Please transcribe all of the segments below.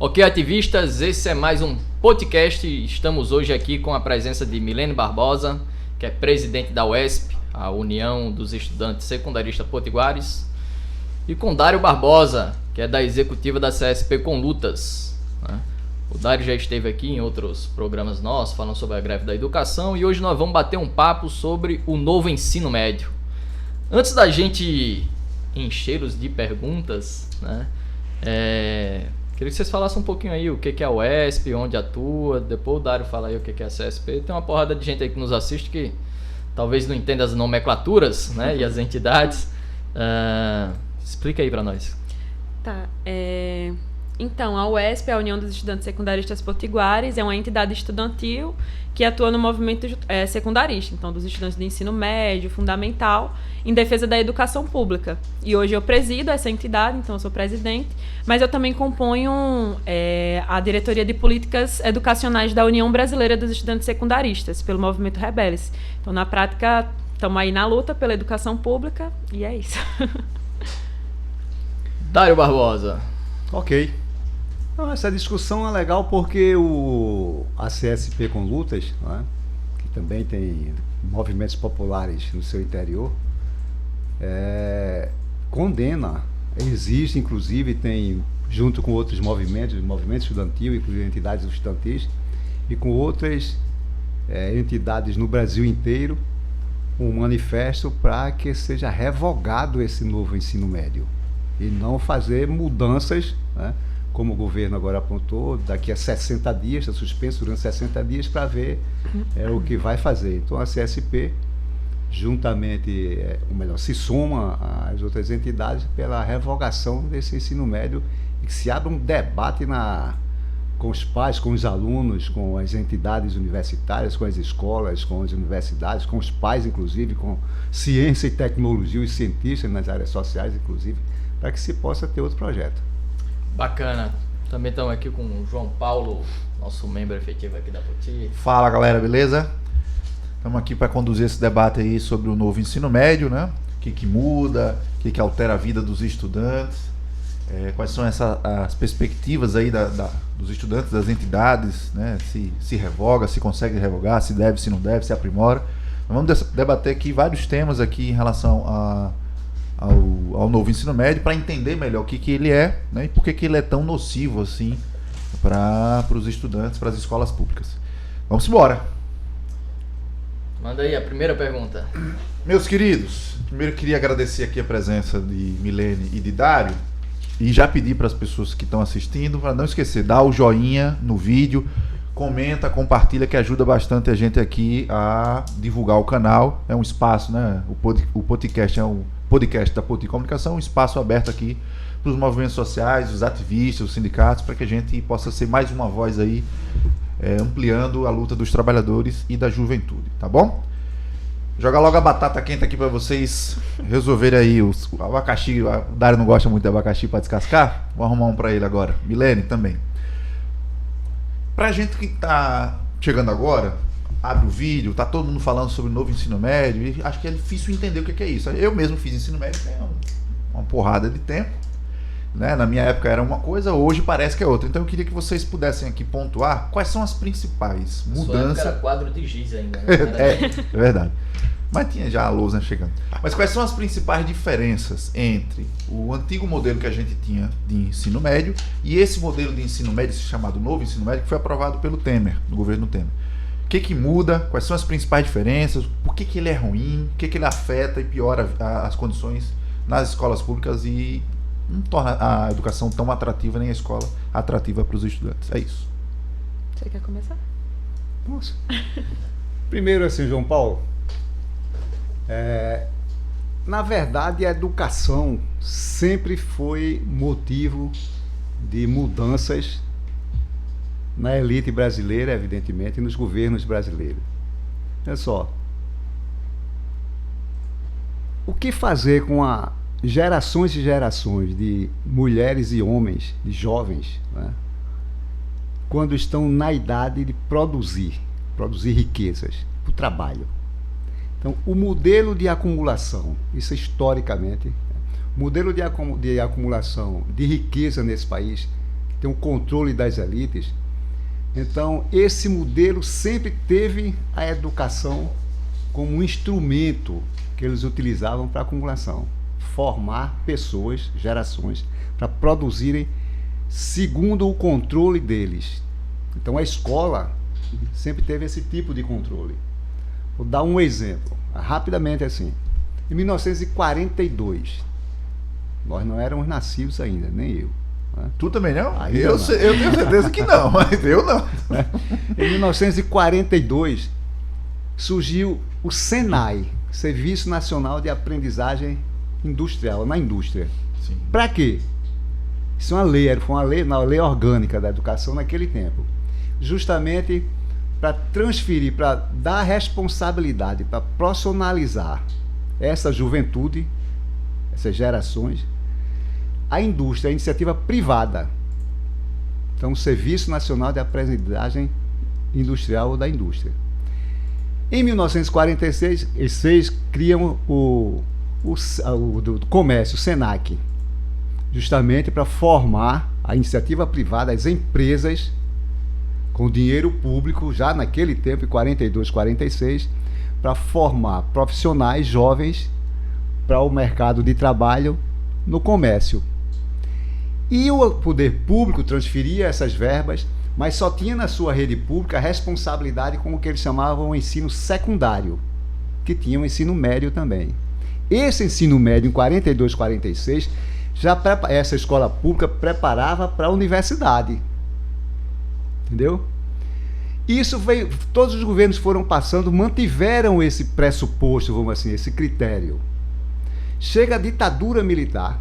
Ok, ativistas, esse é mais um podcast. Estamos hoje aqui com a presença de Milene Barbosa, que é presidente da UESP, a União dos Estudantes Secundaristas Potiguares, e com Dário Barbosa, que é da executiva da CSP com Lutas, né? O Dário já esteve aqui em outros programas nossos, falando sobre a greve da educação, e hoje nós vamos bater um papo sobre o novo ensino médio. Antes da gente encher-os de perguntas, né? Queria que vocês falassem um pouquinho aí o que é a UESP, onde atua. Depois o Dário fala aí o que é a CSP. Tem uma porrada de gente aí que nos assiste que talvez não entenda as nomenclaturas, né, e as entidades. Explica aí para nós. Tá. Então, a UESP, a União dos Estudantes Secundaristas Potiguares, é uma entidade estudantil que atua no movimento secundarista, então dos estudantes de ensino médio, fundamental, em defesa da educação pública. E hoje eu presido essa entidade, então eu sou presidente, mas eu também componho a diretoria de políticas educacionais da União Brasileira dos Estudantes Secundaristas, pelo movimento Rebeles. Então, na prática, estamos aí na luta pela educação pública e é isso. Dário Barbosa. Ok. Então, essa discussão é legal porque a CSP com Lutas, né, que também tem movimentos populares no seu interior, condena, existe, inclusive, tem, junto com outros movimentos estudantil, inclusive entidades estudantis, e com outras entidades no Brasil inteiro, um manifesto para que seja revogado esse novo ensino médio e não fazer mudanças, né, como o governo agora apontou, daqui a 60 dias, está suspenso durante 60 dias para ver o que vai fazer. Então a CSP, juntamente, se soma às outras entidades pela revogação desse ensino médio e que se abra um debate com os pais, com os alunos, com as entidades universitárias, com as escolas, com as universidades, com os pais, inclusive, com ciência e tecnologia, os cientistas nas áreas sociais, inclusive, para que se possa ter outro projeto. Bacana. Também estamos aqui com o João Paulo, nosso membro efetivo aqui da POTI. Fala, galera, beleza? Estamos aqui para conduzir esse debate aí sobre o novo ensino médio, né? O que muda, o que altera a vida dos estudantes, quais são as perspectivas aí dos estudantes, das entidades, né? Se revoga, se consegue revogar, se deve, se não deve, se aprimora. Vamos debater aqui vários temas aqui em relação ao novo ensino médio, para entender melhor o que ele é, né, e por que ele é tão nocivo assim para os estudantes, para as escolas públicas. Vamos embora. Manda aí a primeira pergunta. Meus queridos, primeiro eu queria agradecer aqui a presença de Milene e de Dário e já pedir para as pessoas que estão assistindo para não esquecer, dá o joinha no vídeo, comenta, compartilha, que ajuda bastante a gente aqui a divulgar o canal. É um espaço, né? O podcast é um podcast da POTI Comunicação, um espaço aberto aqui para os movimentos sociais, os ativistas, os sindicatos, para que a gente possa ser mais uma voz aí, ampliando a luta dos trabalhadores e da juventude, tá bom? Joga logo a batata quente aqui para vocês resolverem aí o abacaxi. O Dário não gosta muito de abacaxi para descascar, vou arrumar um para ele agora. Milene também. Pra gente que tá chegando agora, abre o vídeo, tá todo mundo falando sobre o novo ensino médio, e acho que é difícil entender o que é isso. Eu mesmo fiz ensino médio tem uma porrada de tempo, né? Na minha época era uma coisa, hoje parece que é outra. Então eu queria que vocês pudessem aqui pontuar quais são as principais mudanças. Era quadro de giz ainda, né? É verdade. Mas tinha já a lousa chegando. Mas quais são as principais diferenças entre o antigo modelo que a gente tinha de ensino médio e esse modelo de ensino médio, chamado novo ensino médio, que foi aprovado pelo Temer, no governo Temer? O que muda? Quais são as principais diferenças? Por que ele é ruim? O que ele afeta e piora as condições nas escolas públicas e não torna a educação tão atrativa, nem a escola atrativa para os estudantes? É isso. Você quer começar? Nossa. Primeiro, assim, João Paulo, na verdade, a educação sempre foi motivo de mudanças na elite brasileira, evidentemente, e nos governos brasileiros. Olha só. O que fazer com gerações e gerações de mulheres e homens, de jovens, né, quando estão na idade de produzir riquezas para o trabalho? Então, o modelo de acumulação, isso historicamente, o modelo de acumulação de riqueza nesse país tem um controle das elites. Então, esse modelo sempre teve a educação como um instrumento que eles utilizavam para acumulação. Formar pessoas, gerações, para produzirem segundo o controle deles. Então, a escola sempre teve esse tipo de controle. Vou dar um exemplo, rapidamente assim. Em 1942, nós não éramos nascidos ainda, nem eu. Né? Tu também não? Ainda Eu não. tenho certeza que não, mas eu não. Em 1942, surgiu o SENAI, Serviço Nacional de Aprendizagem Industrial, na indústria. Para quê? Isso é uma lei, foi uma lei orgânica da educação naquele tempo. Justamente para transferir, para dar responsabilidade, para profissionalizar essa juventude, essas gerações, a indústria, a iniciativa privada. Então, o Serviço Nacional de Aprendizagem Industrial ou da Indústria. Em 1946, eles criam o do comércio, o SENAC, justamente para formar a iniciativa privada, as empresas, com dinheiro público, já naquele tempo, em 42, 46, para formar profissionais jovens para o mercado de trabalho no comércio. E o poder público transferia essas verbas, mas só tinha na sua rede pública a responsabilidade com o que eles chamavam de ensino secundário, que tinha o ensino médio também. Esse ensino médio, em 42, 46, essa escola pública preparava para a universidade. Entendeu? Isso veio, todos os governos foram passando, mantiveram esse pressuposto, vamos assim, esse critério. Chega a ditadura militar,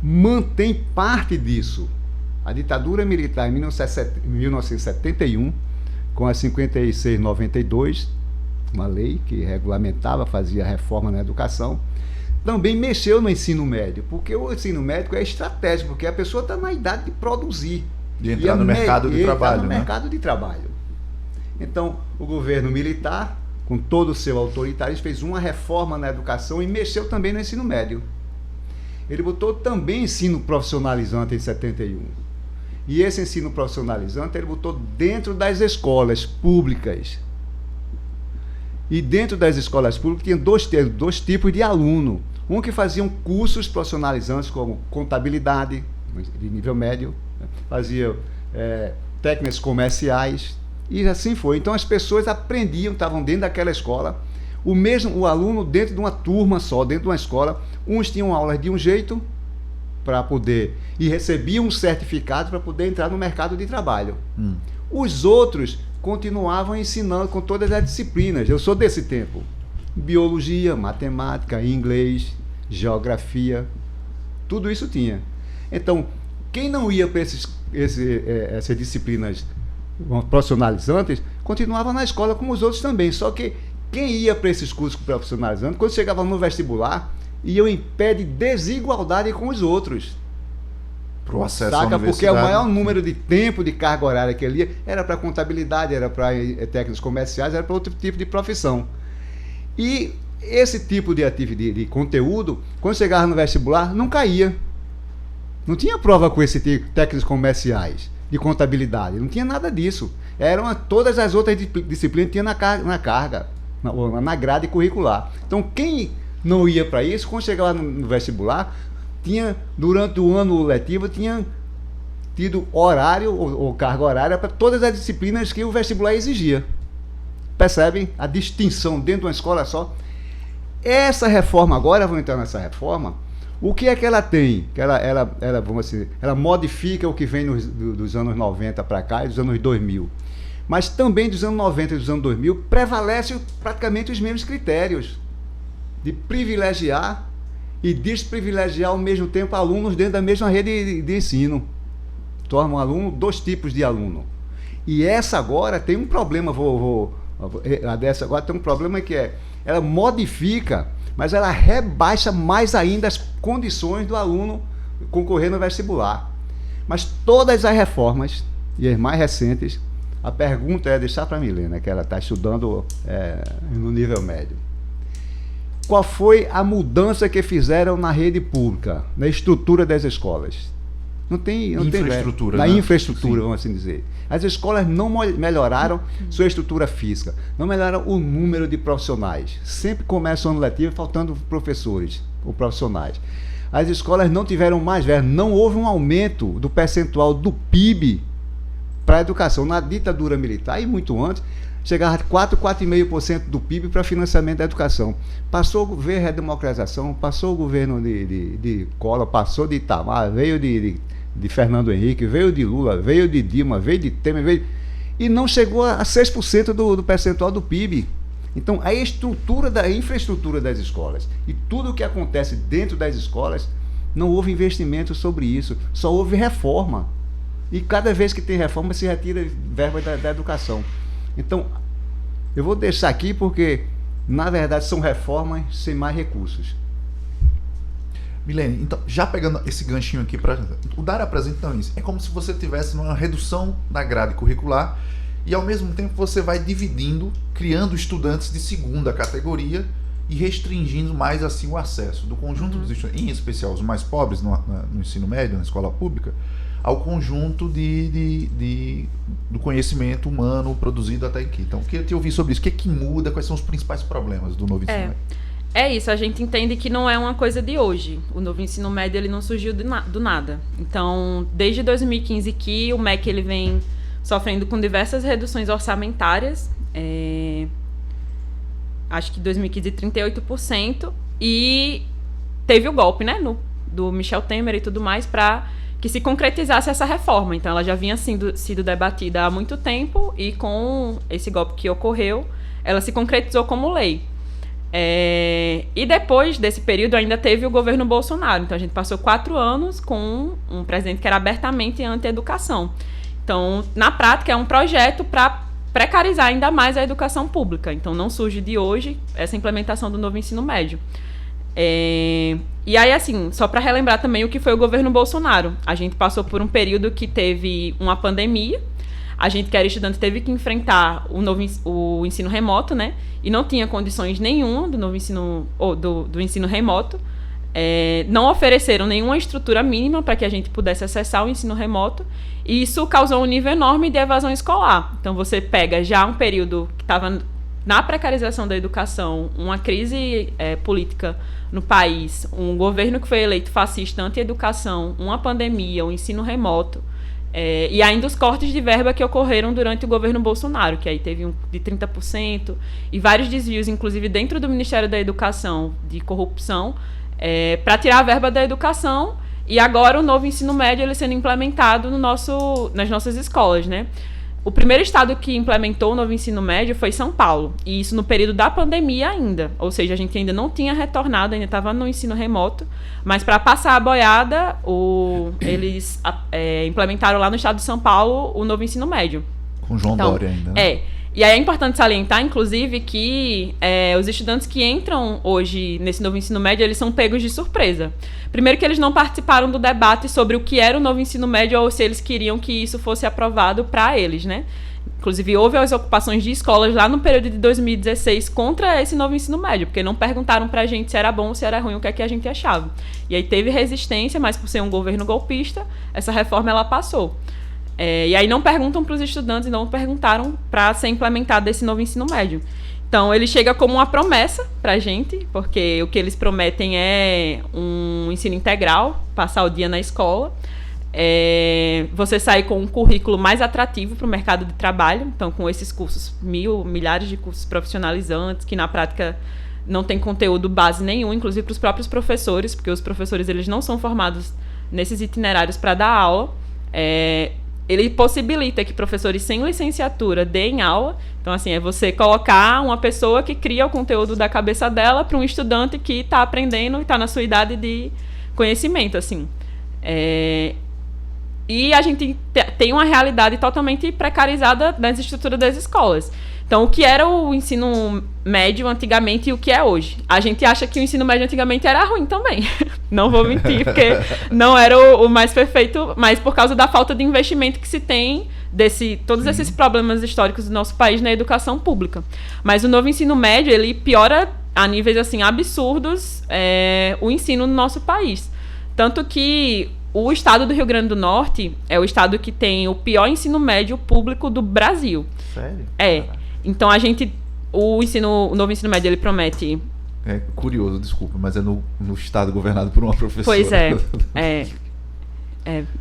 mantém parte disso. A ditadura militar em 1971, com a 5692, uma lei que regulamentava, fazia reforma na educação, também mexeu no ensino médio, porque o ensino médio é estratégico, porque a pessoa está na idade de produzir. De entrar no mercado de trabalho. No mercado de trabalho. Então, o governo militar, com todo o seu autoritarismo, fez uma reforma na educação e mexeu também no ensino médio. Ele botou também ensino profissionalizante em 71. E esse ensino profissionalizante ele botou dentro das escolas públicas. E dentro das escolas públicas tinha dois tipos de aluno. Um que faziam cursos profissionalizantes como contabilidade, de nível médio, fazia técnicas comerciais, e assim foi. Então as pessoas aprendiam, estavam dentro daquela escola, o aluno dentro de uma turma só, dentro de uma escola, uns tinham aulas de um jeito para poder, e recebiam um certificado para poder entrar no mercado de trabalho. Os outros continuavam ensinando com todas as disciplinas. Eu sou desse tempo. Biologia, matemática, inglês, geografia, tudo isso tinha. Então, quem não ia para essas disciplinas profissionalizantes, continuava na escola como os outros também. Só que quem ia para esses cursos profissionalizantes, quando chegava no vestibular, iam em pé de desigualdade com os outros. Pro acesso Saca? à universidade. Porque o maior número de tempo de carga horária que ele ia era para contabilidade, era para técnicos comerciais, era para outro tipo de profissão. E esse tipo de conteúdo, quando chegava no vestibular, não caía. Não tinha prova com esse tipo de técnicos comerciais, de contabilidade, não tinha nada disso. Todas as outras disciplinas tinham na carga, na grade curricular. Então, quem não ia para isso, quando chegava no vestibular, durante o ano letivo, tinha tido horário ou carga horária para todas as disciplinas que o vestibular exigia. Percebem a distinção dentro de uma escola só? Essa reforma agora, vamos entrar nessa reforma, o que é que ela tem? Que vamos assim, ela modifica o que vem dos anos 90 para cá e dos anos 2000. Mas também dos anos 90 e dos anos 2000 prevalece praticamente os mesmos critérios de privilegiar e desprivilegiar ao mesmo tempo alunos dentro da mesma rede de ensino. Torna um aluno dois tipos de aluno. E essa agora tem um problema, a dessa agora tem um problema que ela modifica, mas ela rebaixa mais ainda as condições do aluno concorrer no vestibular. Mas todas as reformas, e as mais recentes, a pergunta é deixar para a Milena, que ela está estudando no nível médio. Qual foi a mudança que fizeram na rede pública, na estrutura das escolas? Não tem infraestrutura, na né? infraestrutura, Sim. vamos assim dizer. As escolas não melhoraram sua estrutura física, não melhoraram o número de profissionais. Sempre começa o ano letivo faltando professores ou profissionais. As escolas não tiveram mais verba, não houve um aumento do percentual do PIB para a educação. Na ditadura militar e muito antes, chegava a 4,5% do PIB para financiamento da educação. Passou o governo de redemocratização, passou o governo de Collor, passou de Itamar, veio de Fernando Henrique, veio de Lula, veio de Dilma, veio de Temer, e não chegou a 6% do percentual do PIB. Então, a infraestrutura das escolas e tudo o que acontece dentro das escolas, não houve investimento sobre isso, só houve reforma. E cada vez que tem reforma, se retira verba da educação. Então, eu vou deixar aqui porque, na verdade, são reformas sem mais recursos. Milene, então, já pegando esse ganchinho aqui, o Dário apresenta então isso. É como se você tivesse uma redução da grade curricular e, ao mesmo tempo, você vai dividindo, criando estudantes de segunda categoria e restringindo mais assim o acesso do conjunto dos estudantes, em especial os mais pobres no ensino médio, na escola pública, ao conjunto do conhecimento humano produzido até aqui. Então, eu queria te ouvir sobre isso. O que é que muda? Quais são os principais problemas do novo ensino médio? É isso, a gente entende que não é uma coisa de hoje. O novo ensino médio ele não surgiu do nada. Então, desde 2015 que o MEC ele vem sofrendo com diversas reduções orçamentárias. Acho que 2015 38%. E teve o golpe, né, do Michel Temer e tudo mais, para que se concretizasse essa reforma. Então, ela já vinha sido debatida há muito tempo e com esse golpe que ocorreu, ela se concretizou como lei. E depois desse período ainda teve o governo Bolsonaro. Então, a gente passou 4 anos com um presidente que era abertamente anti-educação. Então, na prática, é um projeto para precarizar ainda mais a educação pública. Então, não surge de hoje essa implementação do novo ensino médio. E aí, assim, só para relembrar também o que foi o governo Bolsonaro. A gente passou por um período que teve uma pandemia. A gente, que era estudante, teve que enfrentar o ensino remoto, né? E não tinha condições nenhuma do novo ensino, ou do ensino remoto. Não ofereceram nenhuma estrutura mínima para que a gente pudesse acessar o ensino remoto. E isso causou um nível enorme de evasão escolar. Então, você pega já um período que estava na precarização da educação, uma crise política no país, um governo que foi eleito fascista, anti-educação, uma pandemia, um ensino remoto, e ainda os cortes de verba que ocorreram durante o governo Bolsonaro, que aí teve de 30%, e vários desvios, inclusive dentro do Ministério da Educação, de corrupção, para tirar a verba da educação, e agora o novo ensino médio ele sendo implementado nas nossas escolas, né? O primeiro estado que implementou o novo ensino médio foi São Paulo, e isso no período da pandemia ainda, ou seja, a gente ainda não tinha retornado, ainda estava no ensino remoto, mas para passar a boiada, eles implementaram lá no estado de São Paulo o novo ensino médio. Com João Dória ainda, né? E aí é importante salientar, inclusive, que os estudantes que entram hoje nesse novo ensino médio, eles são pegos de surpresa. Primeiro que eles não participaram do debate sobre o que era o novo ensino médio ou se eles queriam que isso fosse aprovado para eles, né? Inclusive, houve as ocupações de escolas lá no período de 2016 contra esse novo ensino médio, porque não perguntaram pra gente se era bom ou se era ruim, o que é que a gente achava. E aí teve resistência, mas por ser um governo golpista, essa reforma ela passou. E aí não perguntam para os estudantes, não perguntaram para ser implementado esse novo ensino médio. Então, ele chega como uma promessa para a gente, porque o que eles prometem é um ensino integral, passar o dia na escola, você sair com um currículo mais atrativo para o mercado de trabalho, então com esses cursos, milhares de cursos profissionalizantes, que na prática não tem conteúdo base nenhum, inclusive para os próprios professores, porque os professores eles não são formados nesses itinerários para dar aula. Ele possibilita que professores sem licenciatura deem aula. Então, assim, é você colocar uma pessoa que cria o conteúdo da cabeça dela para um estudante que está aprendendo e está na sua idade de conhecimento, assim. E a gente tem uma realidade totalmente precarizada nas estruturas das escolas. Então, o que era o ensino médio antigamente e o que é hoje? A gente acha que o ensino médio antigamente era ruim também. Não vou mentir, porque não era o mais perfeito, mas por causa da falta de investimento que se tem todos esses problemas históricos do nosso país na educação pública. Mas o novo ensino médio, ele piora a níveis assim, absurdos o ensino no nosso país. Tanto que o estado do Rio Grande do Norte é o estado que tem o pior ensino médio público do Brasil. Sério? É. Então o novo ensino médio, ele promete... É curioso, desculpa, mas é no estado governado por uma professora. Pois é.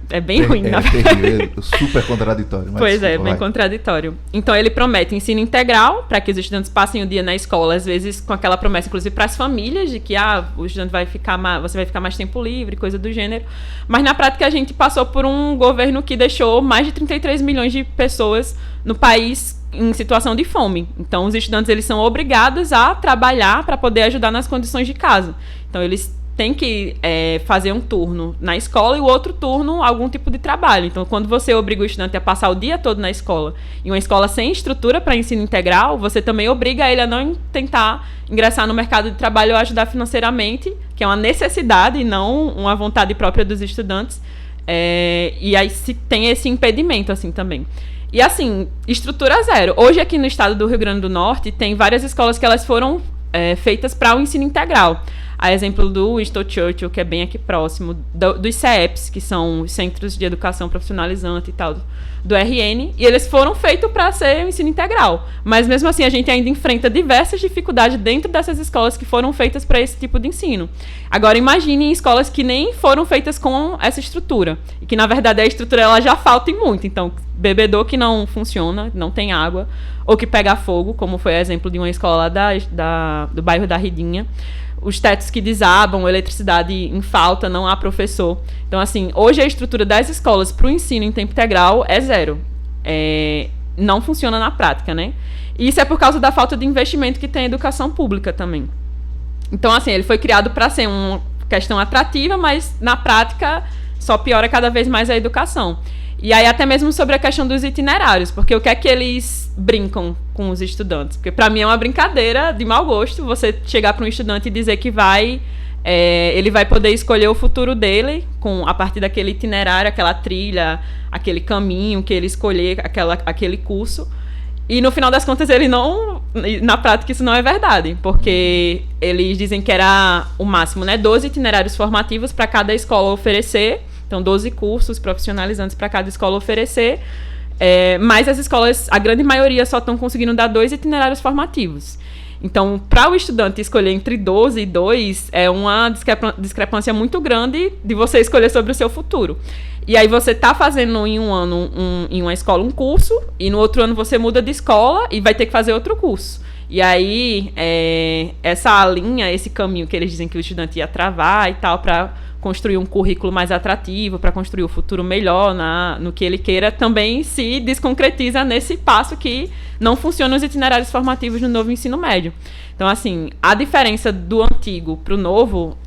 É bem ruim, na verdade. É super contraditório. Mas Pois desculpa, bem vai. contraditório. Então ele promete ensino integral, para que os estudantes passem o dia na escola, às vezes com aquela promessa, inclusive para as famílias, de que o estudante você vai ficar mais tempo livre, coisa do gênero. Mas na prática a gente passou por um governo que deixou mais de 33 milhões de pessoas no país em situação de fome. Então os estudantes, eles são obrigados a trabalhar para poder ajudar nas condições de casa. Então eles tem que fazer um turno na escola e o outro turno algum tipo de trabalho. Então, quando você obriga o estudante a passar o dia todo na escola, e uma escola sem estrutura para ensino integral, você também obriga ele a não tentar ingressar no mercado de trabalho ou ajudar financeiramente, que é uma necessidade e não uma vontade própria dos estudantes. E aí se tem esse impedimento assim também. E assim, estrutura zero. Hoje aqui no estado do Rio Grande do Norte tem várias escolas que elas foram feitas para o ensino integral. A exemplo do Winston Churchill, que é bem aqui próximo, dos CEPs, que são os Centros de Educação Profissionalizante e tal, do RN, e eles foram feitos para ser o ensino integral. Mas mesmo assim a gente ainda enfrenta diversas dificuldades dentro dessas escolas que foram feitas para esse tipo de ensino. Agora imagine escolas que nem foram feitas com essa estrutura, e que na verdade a estrutura ela já falta em muito. Então, bebedouro que não funciona, não tem água, ou que pega fogo, como foi o exemplo de uma escola lá do bairro da Ridinha. Os tetos que desabam, eletricidade em falta, não há professor. Então, assim, hoje a estrutura das escolas para o ensino em tempo integral é zero. Não funciona na prática, né? E isso é por causa da falta de investimento que tem a educação pública também. Então, assim, ele foi criado para ser uma questão atrativa, mas na prática só piora cada vez mais a educação. E aí até mesmo sobre a questão dos itinerários, porque o que é que eles brincam com os estudantes? Porque para mim é uma brincadeira de mau gosto você chegar para um estudante e dizer que ele vai poder escolher o futuro dele a partir daquele itinerário, aquela trilha, aquele caminho que ele escolher, aquele curso. E no final das contas na prática isso não é verdade, porque eles dizem que era o máximo, né, 12 itinerários formativos para cada escola oferecer. Então, 12 cursos profissionalizantes para cada escola oferecer, mas as escolas, a grande maioria, só estão conseguindo dar 2 itinerários formativos. Então, para o estudante escolher entre 12 e 2, é uma discrepância muito grande de você escolher sobre o seu futuro. E aí você está fazendo em um ano, em uma escola, um curso, e no outro ano você muda de escola e vai ter que fazer outro curso. E aí, essa linha, esse caminho que eles dizem que o estudante ia travar e tal, para construir um currículo mais atrativo, para construir o futuro melhor no que ele queira, também se desconcretiza nesse passo que não funcionam os itinerários formativos no novo ensino médio. Então, assim, a diferença do antigo para o novo,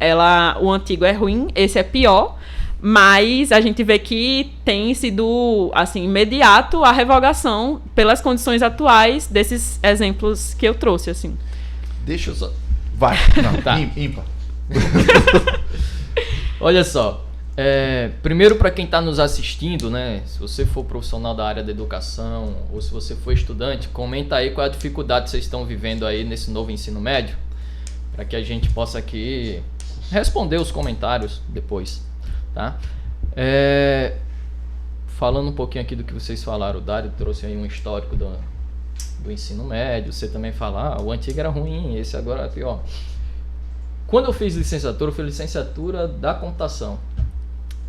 o antigo é ruim, esse é pior, mas a gente vê que tem sido, assim, imediato a revogação pelas condições atuais desses exemplos que eu trouxe, assim. Deixa eu só... Vai, não, Tá. Ímpar. Olha só, primeiro para quem está nos assistindo, né, se você for profissional da área da educação ou se você for estudante, comenta aí qual é a dificuldade que vocês estão vivendo aí nesse novo ensino médio, para que a gente possa aqui responder os comentários depois, tá? Falando um pouquinho aqui do que vocês falaram, o Dário trouxe aí um histórico do ensino médio, você também fala, o antigo era ruim, esse agora é pior. Quando eu fiz licenciatura da computação.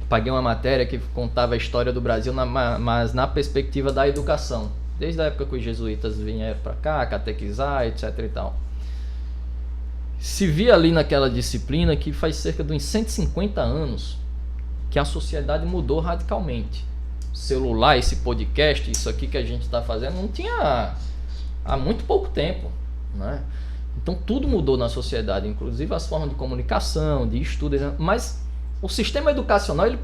Paguei uma matéria que contava a história do Brasil, mas na perspectiva da educação. Desde a época que os jesuítas vinham para cá, catequizar, etc e tal. Se via ali naquela disciplina que faz cerca de uns 150 anos que a sociedade mudou radicalmente. Celular, esse podcast, isso aqui que a gente está fazendo, não tinha há muito pouco tempo, né? Então tudo mudou na sociedade, inclusive as formas de comunicação, de estudo, mas o sistema educacional ele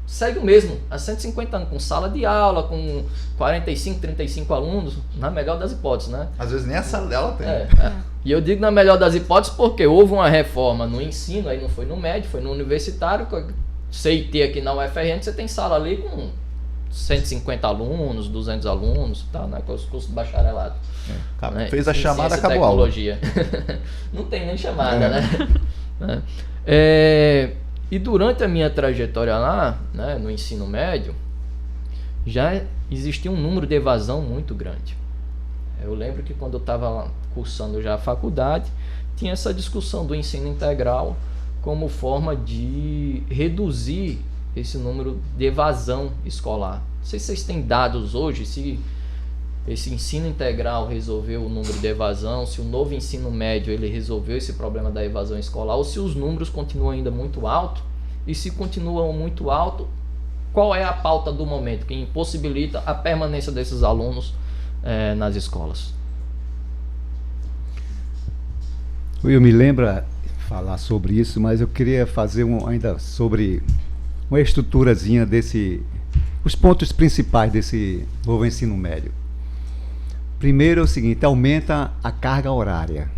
segue o mesmo, há 150 anos, com sala de aula, com 45, 35 alunos, na melhor das hipóteses, né? Às vezes nem a sala dela tem. E eu digo na melhor das hipóteses porque houve uma reforma no ensino, aí não foi no médio, foi no universitário, CIT aqui na UFRN, você tem sala ali com 150 alunos, 200 alunos, tá, né, com os cursos de bacharelado. Né? Fez a chamada, Ciência, acabou a aula. Não tem nem chamada, né? E durante a minha trajetória lá, né, no ensino médio, já existia um número de evasão muito grande. Eu lembro que quando eu estava cursando já a faculdade, tinha essa discussão do ensino integral como forma de reduzir esse número de evasão escolar. Não sei se vocês têm dados hoje, se esse ensino integral resolveu o número de evasão, se o novo ensino médio ele resolveu esse problema da evasão escolar, ou se os números continuam ainda muito altos, e se continuam muito alto, qual é a pauta do momento que impossibilita a permanência desses alunos nas escolas? Eu me lembro falar sobre isso, mas eu queria fazer ainda sobre uma estruturazinha os pontos principais desse novo ensino médio. Primeiro é o seguinte, aumenta a carga horária.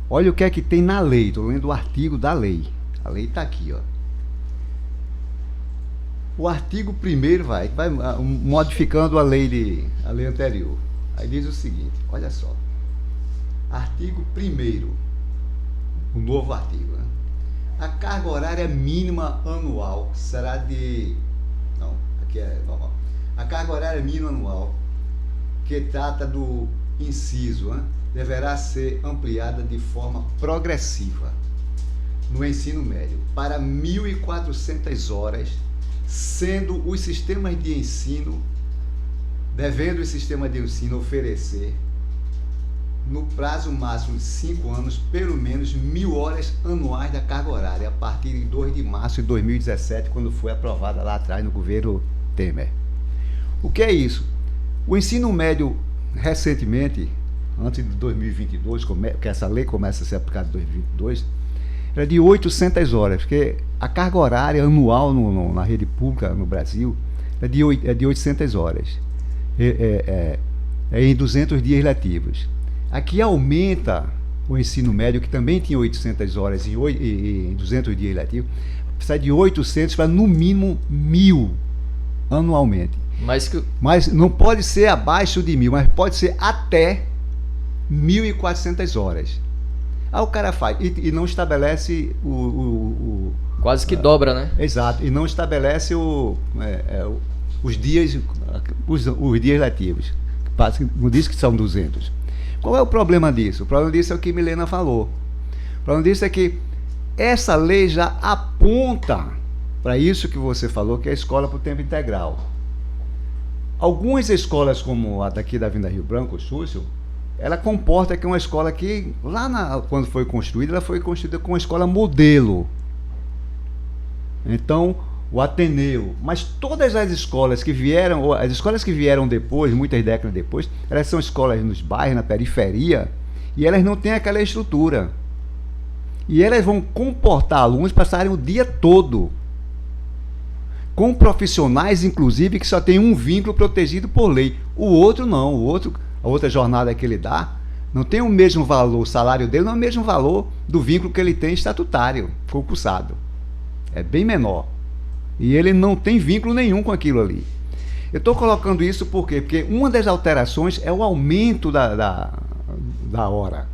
Olha o que é que tem na lei, estou lendo o artigo da lei. A lei está aqui, ó. O artigo 1º vai modificando a lei anterior. Aí diz o seguinte, olha só. Artigo 1º, o novo artigo, né? A carga horária mínima anual será de... Não, aqui é normal. A carga horária mínima anual, que trata do inciso, né, deverá ser ampliada de forma progressiva no ensino médio para 1.400 horas, devendo os sistemas de ensino oferecer, no prazo máximo de 5 anos, pelo menos 1.000 horas anuais da carga horária, a partir de 2 de março de 2017, quando foi aprovada lá atrás no governo Temer. O que é isso? O ensino médio, recentemente, antes de 2022, que essa lei começa a ser aplicada em 2022, era de 800 horas, porque a carga horária anual na rede pública no Brasil é de 800 horas, em 200 dias letivos. Aqui aumenta o ensino médio, que também tinha 800 horas em 200 dias letivos, sai de 800 para no mínimo 1.000 anualmente. Mas não pode ser abaixo de 1.000, mas pode ser até 1.400 horas. Aí o cara faz e não estabelece quase que dobra, né? Exato, e não estabelece os dias letivos. Não diz que são 200. Qual é o problema disso? O problema disso é o que Milena falou. O problema disso é que essa lei já aponta para isso que você falou, que é a escola por tempo integral. Algumas escolas, como a daqui da Avenida Rio Branco, o Xúcio, ela comporta que é uma escola que, quando foi construída, ela foi construída como uma escola modelo. Então, o Ateneu, mas todas as escolas que vieram depois, muitas décadas depois, elas são escolas nos bairros, na periferia, e elas não têm aquela estrutura. E elas vão comportar alunos passarem o dia todo, com profissionais, inclusive, que só tem um vínculo protegido por lei. O outro não, a outra jornada que ele dá, não tem o mesmo valor, o salário dele não é o mesmo valor do vínculo que ele tem estatutário, concursado. É bem menor. E ele não tem vínculo nenhum com aquilo ali. Eu estou colocando isso por quê? Porque uma das alterações é o aumento da hora.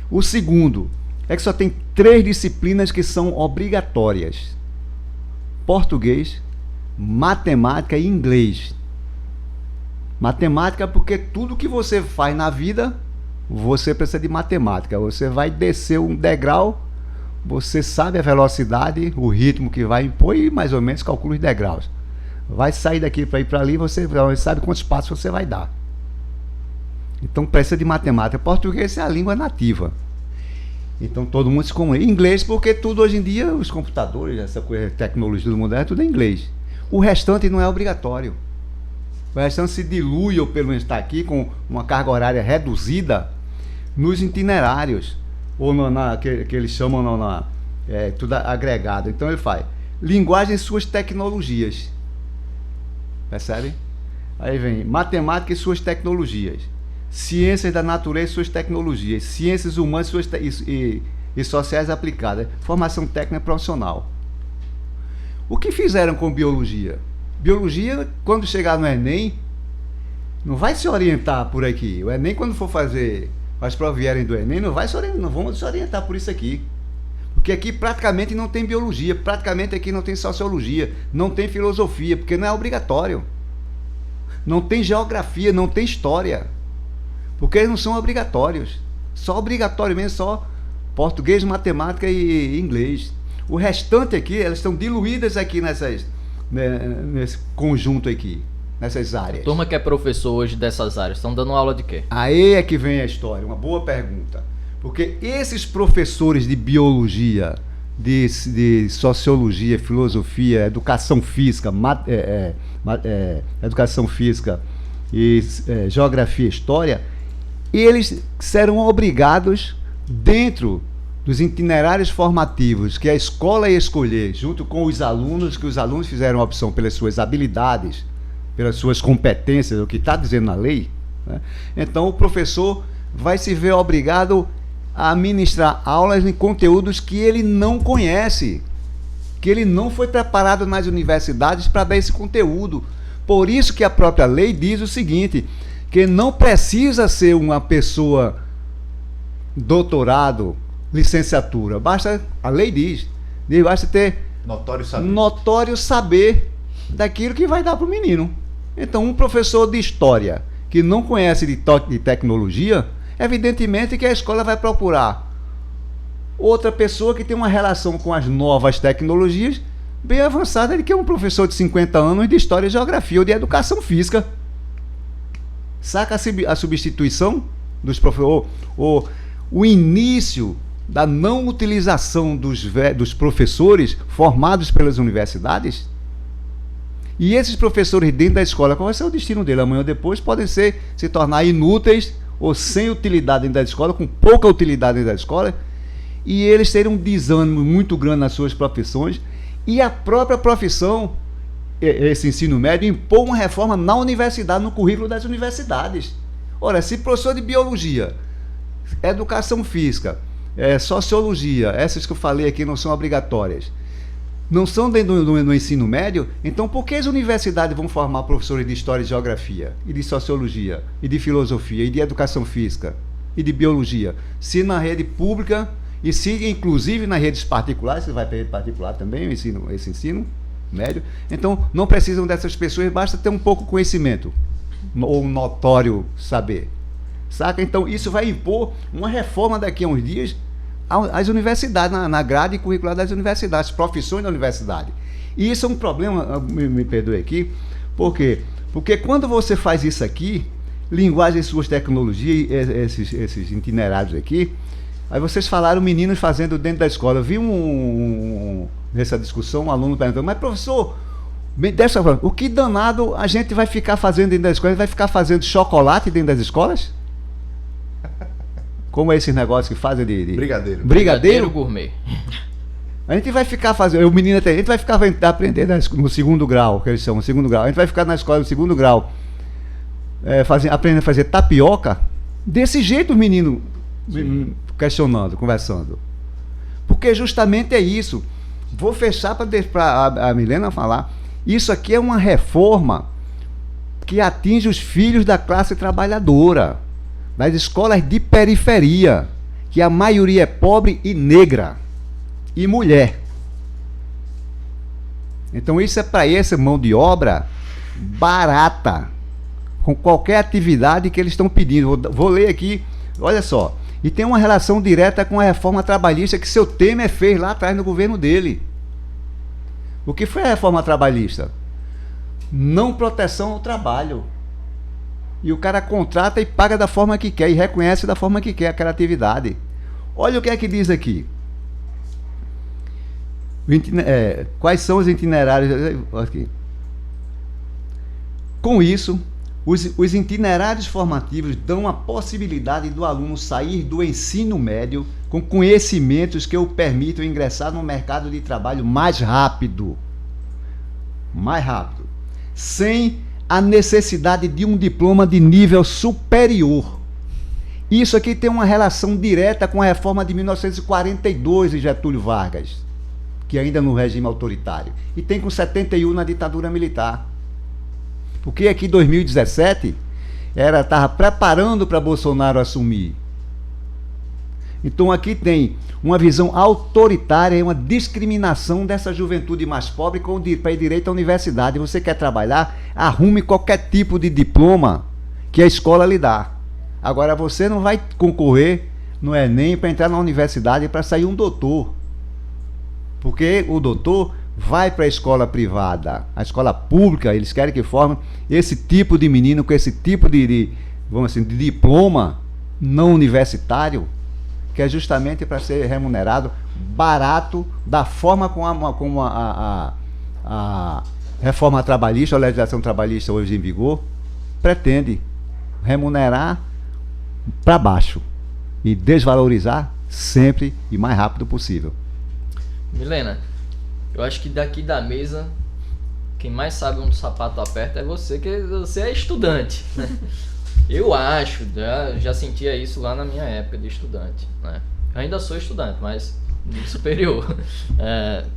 O segundo é que só tem 3 disciplinas que são obrigatórias: português, matemática e inglês. Matemática porque tudo que você faz na vida, você precisa de matemática. Você vai descer um degrau, você sabe a velocidade, o ritmo que vai impor e mais ou menos calcula os degraus. Vai sair daqui para ir para ali, você sabe quantos passos você vai dar. Então precisa de matemática. Português é a língua nativa. Então todo mundo se comunica. Inglês porque tudo hoje em dia, os computadores, essa coisa, tecnologia do mundo, é tudo em inglês. O restante não é obrigatório. O restante se dilui, ou pelo menos está aqui, com uma carga horária reduzida nos itinerários, ou que eles chamam tudo agregado. Então ele faz linguagem e suas tecnologias. Percebe? Aí vem matemática e suas tecnologias, ciências da natureza e suas tecnologias, ciências humanas e sociais aplicadas, formação técnica profissional. O que fizeram com biologia? Biologia, quando chegar no Enem, não vai se orientar por aqui. O Enem, quando for fazer, as provas vierem do Enem, não vão se orientar por isso aqui. Porque aqui praticamente não tem biologia, praticamente aqui não tem sociologia, não tem filosofia, porque não é obrigatório. Não tem geografia, não tem história, porque eles não são obrigatórios. Só obrigatório mesmo, só português, matemática e inglês. O restante aqui, elas estão diluídas aqui nesse conjunto aqui, nessas áreas. A turma que é professor hoje dessas áreas, estão dando aula de quê? Aí é que vem a história, uma boa pergunta. Porque esses professores de biologia, de sociologia, filosofia, educação física, educação física e geografia e história, eles serão obrigados, dentro dos itinerários formativos que a escola ia escolher, junto com os alunos, que os alunos fizeram a opção pelas suas habilidades, pelas suas competências, o que está dizendo na lei, né? Então o professor vai se ver obrigado a ministrar aulas em conteúdos que ele não conhece, que ele não foi preparado nas universidades para dar esse conteúdo. Por isso que a própria lei diz o seguinte, que não precisa ser uma pessoa doutorado, licenciatura, basta, a lei diz, basta ter notório saber daquilo que vai dar para o menino. Então, um professor de história que não conhece de tecnologia, evidentemente que a escola vai procurar outra pessoa que tem uma relação com as novas tecnologias bem avançada, do que um professor de 50 anos de história e geografia ou de educação física. Saca a substituição dos professores, o início da não utilização dos professores formados pelas universidades? E esses professores dentro da escola, qual vai ser o destino dele? Amanhã ou depois podem se tornar inúteis ou sem utilidade dentro da escola, com pouca utilidade dentro da escola, e eles terem um desânimo muito grande nas suas profissões, e a própria profissão, esse ensino médio, impor uma reforma na universidade, no currículo das universidades. Ora, se professor de biologia, educação física, sociologia, essas que eu falei aqui não são obrigatórias, não são dentro do ensino médio, então por que as universidades vão formar professores de história e geografia, e de sociologia, e de filosofia, e de educação física, e de biologia, se na rede pública, e se inclusive nas redes particulares, você vai para a rede particular também, esse ensino médio, então não precisam dessas pessoas, basta ter um pouco de conhecimento, ou um notório saber, saca? Então isso vai impor uma reforma daqui a uns dias às universidades, na grade curricular das universidades, profissões da universidade. E isso é um problema, me perdoe aqui, por quê? Porque quando você faz isso aqui, linguagem, suas tecnologias, esses itinerários aqui, aí vocês falaram meninos fazendo dentro da escola. Eu vi nessa discussão um aluno perguntando, mas professor, dessa forma, o que danado a gente vai ficar fazendo dentro da escola? Vai ficar fazendo chocolate dentro das escolas? Como é esses negócios que fazem de brigadeiro gourmet. A gente vai ficar fazendo, a gente vai ficar aprendendo no segundo grau, que eles chamam, segundo grau. A gente vai ficar na escola no segundo grau, aprendendo a fazer tapioca, desse jeito, os meninos questionando, conversando. Porque justamente é isso. Vou fechar para a Milena falar. Isso aqui é uma reforma que atinge os filhos da classe trabalhadora, das escolas de periferia, que a maioria é pobre e negra, e mulher. Então isso é para essa mão de obra barata, com qualquer atividade que eles estão pedindo. Vou ler aqui, olha só. E tem uma relação direta com a reforma trabalhista que seu Temer fez lá atrás no governo dele. O que foi a reforma trabalhista? Não proteção ao trabalho. E o cara contrata e paga da forma que quer, e reconhece da forma que quer aquela atividade. Olha o que é que diz aqui. Quais são os itinerários? Aqui. Com isso, os itinerários formativos dão a possibilidade do aluno sair do ensino médio com conhecimentos que o permitam ingressar no mercado de trabalho mais rápido, sem a necessidade de um diploma de nível superior. Isso aqui tem uma relação direta com a reforma de 1942 de Getúlio Vargas, que ainda no regime autoritário, e tem com 71 na ditadura militar. Porque aqui em 2017 estava preparando para Bolsonaro assumir. Então aqui tem uma visão autoritária e uma discriminação dessa juventude mais pobre para ir direito à universidade. Você quer trabalhar? Arrume qualquer tipo de diploma que a escola lhe dá. Agora você não vai concorrer no Enem para entrar na universidade para sair um doutor. Porque o doutor vai para a escola privada. A escola pública, eles querem que forme esse tipo de menino com esse tipo vamos assim, de diploma não universitário, que é justamente para ser remunerado barato, da forma como a reforma trabalhista, a legislação trabalhista hoje em vigor, pretende remunerar para baixo e desvalorizar sempre e mais rápido possível. Milena, eu acho que daqui da mesa, quem mais sabe onde o sapato aperta é você, que você é estudante, né? Eu acho, já sentia isso lá na minha época de estudante, né? Eu ainda sou estudante, mas superior,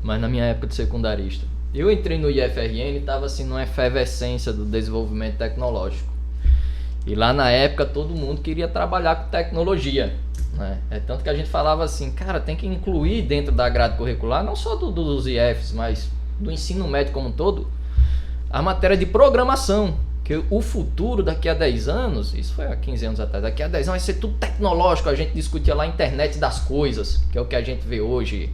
mas na minha época de secundarista. Eu entrei no IFRN e estava assim numa efervescência do desenvolvimento tecnológico. E lá na época todo mundo queria trabalhar com tecnologia, né? É tanto que a gente falava assim, cara, tem que incluir dentro da grade curricular, não só dos IFs, mas do ensino médio como um todo, a matéria de programação. Que o futuro daqui a 10 anos, isso foi há 15 anos atrás, daqui a 10 anos vai ser tudo tecnológico. A gente discutia lá a internet das coisas, que é o que a gente vê hoje.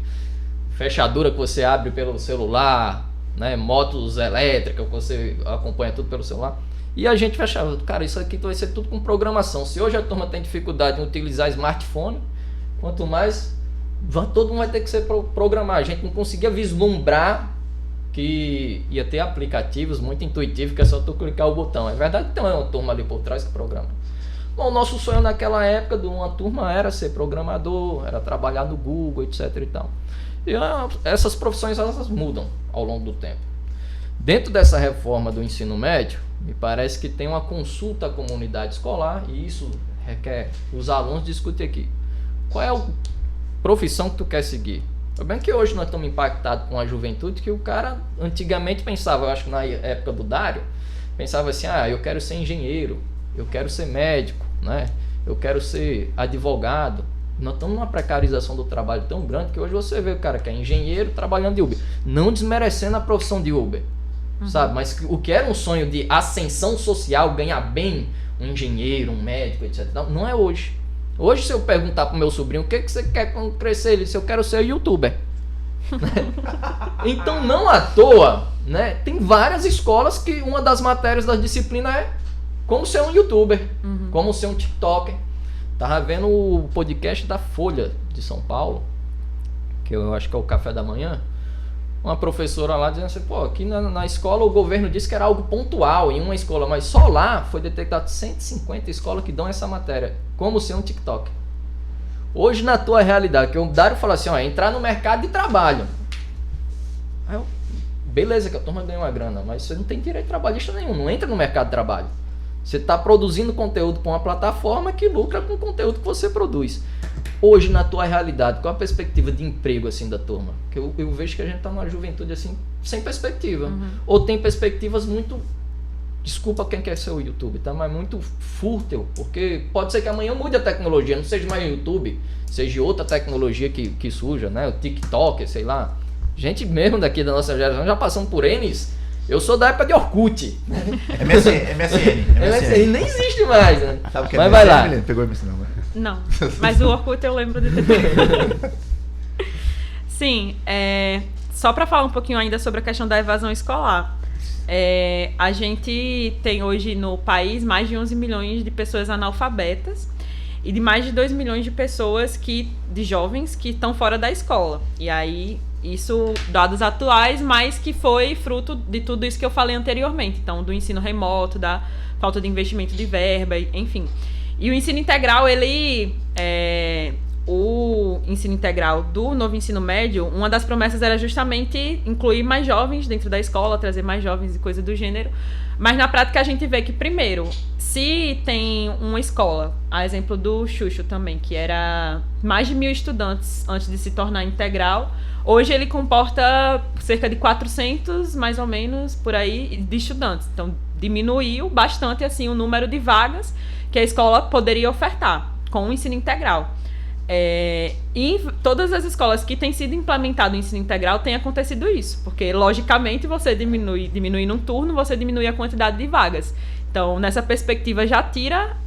Fechadura que você abre pelo celular, né? Motos elétricas que você acompanha tudo pelo celular. E a gente fechava, cara, isso aqui vai ser tudo com programação. Se hoje a turma tem dificuldade em utilizar smartphone, quanto mais todo mundo vai ter que ser programar. A gente não conseguia vislumbrar que ia ter aplicativos muito intuitivos, que é só tu clicar o botão. É verdade que tem uma turma ali por trás que programa. Bom, o nosso sonho naquela época de uma turma era ser programador, era trabalhar no Google, etc e tal. E essas profissões, elas mudam ao longo do tempo. Dentro dessa reforma do ensino médio, me parece que tem uma consulta à comunidade escolar, e isso requer os alunos discutir aqui. Qual é a profissão que tu quer seguir? É bem que hoje nós estamos impactados com a juventude, que o cara antigamente pensava, eu acho que na época do Dário, pensava assim, eu quero ser engenheiro, eu quero ser médico, né? Eu quero ser advogado. Nós estamos numa precarização do trabalho tão grande que hoje você vê o cara que é engenheiro trabalhando de Uber, não desmerecendo a profissão de Uber, sabe? Mas o que era um sonho de ascensão social, ganhar bem, um engenheiro, um médico, etc. Não é hoje. Hoje, se eu perguntar pro meu sobrinho o que você quer quando crescer, ele disse, eu quero ser youtuber. Então, não à toa, né? Tem várias escolas que uma das matérias da disciplina é como ser um youtuber, como ser um tiktoker. Tava vendo o podcast da Folha de São Paulo, que eu acho que é o Café da Manhã. Uma professora lá dizendo assim, pô, aqui na escola o governo disse que era algo pontual em uma escola, mas só lá foi detectado 150 escolas que dão essa matéria, como ser um TikTok. Hoje na tua realidade, que o Dário fala assim, entrar no mercado de trabalho. Aí beleza que a turma ganha uma grana, mas você não tem direito trabalhista nenhum, não entra no mercado de trabalho. Você está produzindo conteúdo para uma plataforma que lucra com o conteúdo que você produz. Hoje, na tua realidade, qual a perspectiva de emprego assim da turma? Porque eu vejo que a gente está numa juventude assim, sem perspectiva. Ou tem perspectivas muito... Desculpa quem quer ser o YouTube, tá? Mas muito fútil, porque pode ser que amanhã mude a tecnologia, não seja mais o YouTube, seja outra tecnologia que surja, né? O TikTok, sei lá. Gente mesmo daqui da nossa geração já passamos por N's. Eu sou da época de Orkut. MSN nem existe mais, né? Sabe o que mas é vai MSN, lá. Milene? Pegou MSN, não, né? Não, mas o Orkut eu lembro de ter. Sim, só para falar um pouquinho ainda sobre a questão da evasão escolar. A gente tem hoje no país mais de 11 milhões de pessoas analfabetas e de mais de 2 milhões de pessoas de jovens que estão fora da escola. E aí, isso dados atuais, mas que foi fruto de tudo isso que eu falei anteriormente. Então, do ensino remoto, da falta de investimento de verba, enfim. E o ensino integral, o ensino integral do novo ensino médio, uma das promessas era justamente incluir mais jovens dentro da escola, trazer mais jovens e coisa do gênero. Mas na prática a gente vê que, primeiro, se tem uma escola, a exemplo do Xuxo também, que era mais de 1.000 estudantes antes de se tornar integral, hoje ele comporta cerca de 400, mais ou menos, por aí, de estudantes. Então, diminuiu bastante assim, o número de vagas que a escola poderia ofertar com o ensino integral. E em todas as escolas que têm sido implementado o ensino integral tem acontecido isso, porque logicamente você diminui num turno, você diminui a quantidade de vagas. Então, nessa perspectiva já tira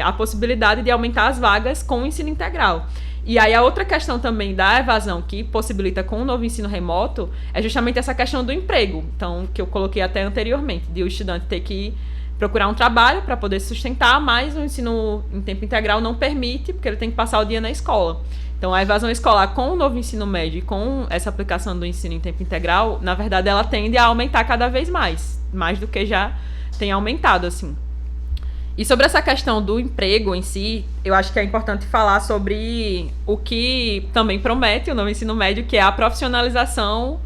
a possibilidade de aumentar as vagas com o ensino integral. E aí a outra questão também da evasão que possibilita com o novo ensino remoto é justamente essa questão do emprego. Então, que eu coloquei até anteriormente, de o estudante ter que procurar um trabalho para poder se sustentar, mas o ensino em tempo integral não permite, porque ele tem que passar o dia na escola. Então, a evasão escolar com o novo ensino médio e com essa aplicação do ensino em tempo integral, na verdade, ela tende a aumentar cada vez mais do que já tem aumentado, assim. E sobre essa questão do emprego em si, eu acho que é importante falar sobre o que também promete o novo ensino médio, que é a profissionalização,